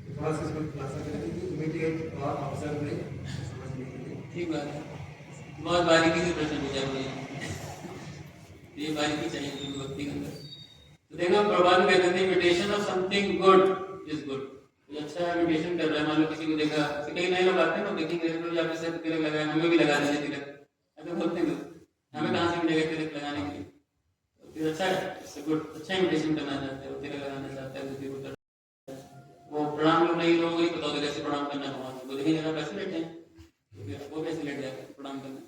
तो थोड़ा सा इसमें खुलासा करेंगे कि इमिटेट और ऑब्जर्व में समझने के लिए। ठीक बात है, बहुत बारीकी से प्रश्न पूछा मुझे, ये बारीकी चाहिए थी भक्ति के अंदर। तो देखो प्रभुपाद कहते थे imitation of something good is good. अच्छा इमिटेशन कर रहा है, मान लो किसी को देखा, कई नए लोग आते हैं ना, देखेंगे आप जैसे तिलक लगाए, हमें भी लगा देंगे तिलक, ऐसे बोलते हैं हमें कहाँ से मिलेगा तिलक लगाने के लिए, तो फिर अच्छा है, गुड, अच्छा इमिटेशन करना चाहते हैं, तिलक लगाना चाहते हैं किसी को, वो प्रणाम लोग नहीं, लोगों को नहीं पता होता कैसे प्रणाम करना है, भगवान को देखेंगे जगह कैसे लेटे हैं, तो फिर वो कैसे लेट जाते हैं प्रणाम करना,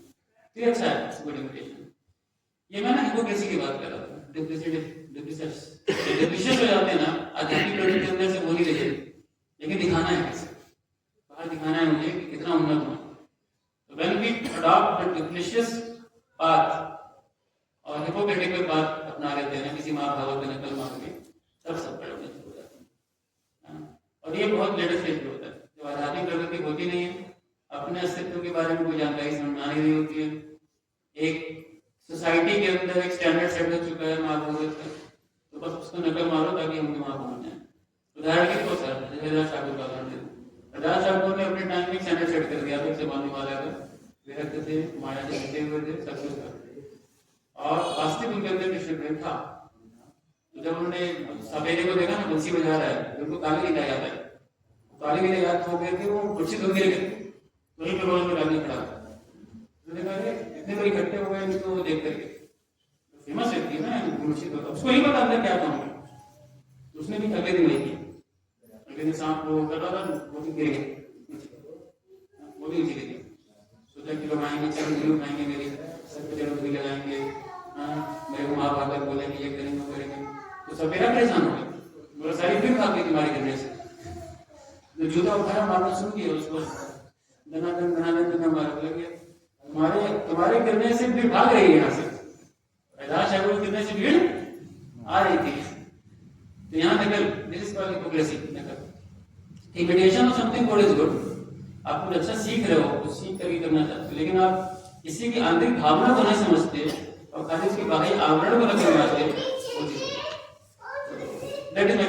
फिर अच्छा है गुड इमिटेशन। ये मैं ना हिपोक्रेसी की बात कर रहा था, डिप्रेशन हो जाते हैं ना, आध्यात्मिक प्रगति के अंदर से वो नहीं रह जाती, लेकिन दिखाना है कैसे, बाहर दिखाना है मुझे कि कितना उन्नत हूं। तो when we adopt the depressive path और हिपोक्रेटिक पाथ अपना लेते हैं किसी महाभारत में नकल मार के, तब सब प्रगति हो जाती है। और ये बहुत लेटेस्ट स्टेज पे होता है, जब आध्यात्मिक प्रगति होती नहीं है, अपने अस्तित्व के बारे में कोई जानकारी समझ में आनी नहीं होती है, एक सोसाइटी के अंदर एक स्टैंडर्ड सेट हो चुका है महाभारत का, तो बस उसको नकल मारो ताकि हम वहां पहुंच जाए। उदाहरण के तौर पर हरिदास ठाकुर का उदाहरण दें, हरिदास ठाकुर ने अपने टाइम में एक स्टैंडर्ड सेट कर दिया था, उससे मानने वाला था, विरक्त थे, माया से बचे हुए थे, सब कुछ था, और वास्तविक उनके अंदर कृष्ण प्रेम था। तो जब उन्होंने सपेरे को देखा ना बंसी बजा रहा है, उनको ताली नहीं लगाया था, ताली नहीं याद हो गए थे, वो कुर्सी धो गिर गए, वही पे रोज में डालने पड़ा। इतने लोग इकट्ठे हो गए इनको देख करके, फेमस व्यक्ति है ना मुर्शिद, उसको नहीं पता अंदर क्या काम है, तो उसने भी अगले दिन नहीं किया, अगले दिन सांप को कर रहा था, वो भी गिर गए, वो भी नीचे गिर गए। सोचा कि लोग आएंगे, चरण जरूर खाएंगे मेरी, सब पे जरूर भी लगाएंगे, मेरे को महाभारत अकेला परेशान हो गया, बोला सारी भीड़ भाग गई तुम्हारे गिरने से। जो जूता उठाया मारना शुरू किया उसको, दना मारने लगे। तुम्हारे गिरने से भीड़ भाग रही है यहाँ से, कैलाश है वो गिरने से भीड़ आ रही थी। तो यहाँ निकल, this is called hypocrisy. Imitation of something good is good, आप कुछ अच्छा सीख रहे हो, कुछ सीख करके करना चाहते हो, लेकिन आप किसी की आंतरिक भावना को नहीं समझते और खाली उसके बाहरी आवरण को नहीं समझते, दैट इज माय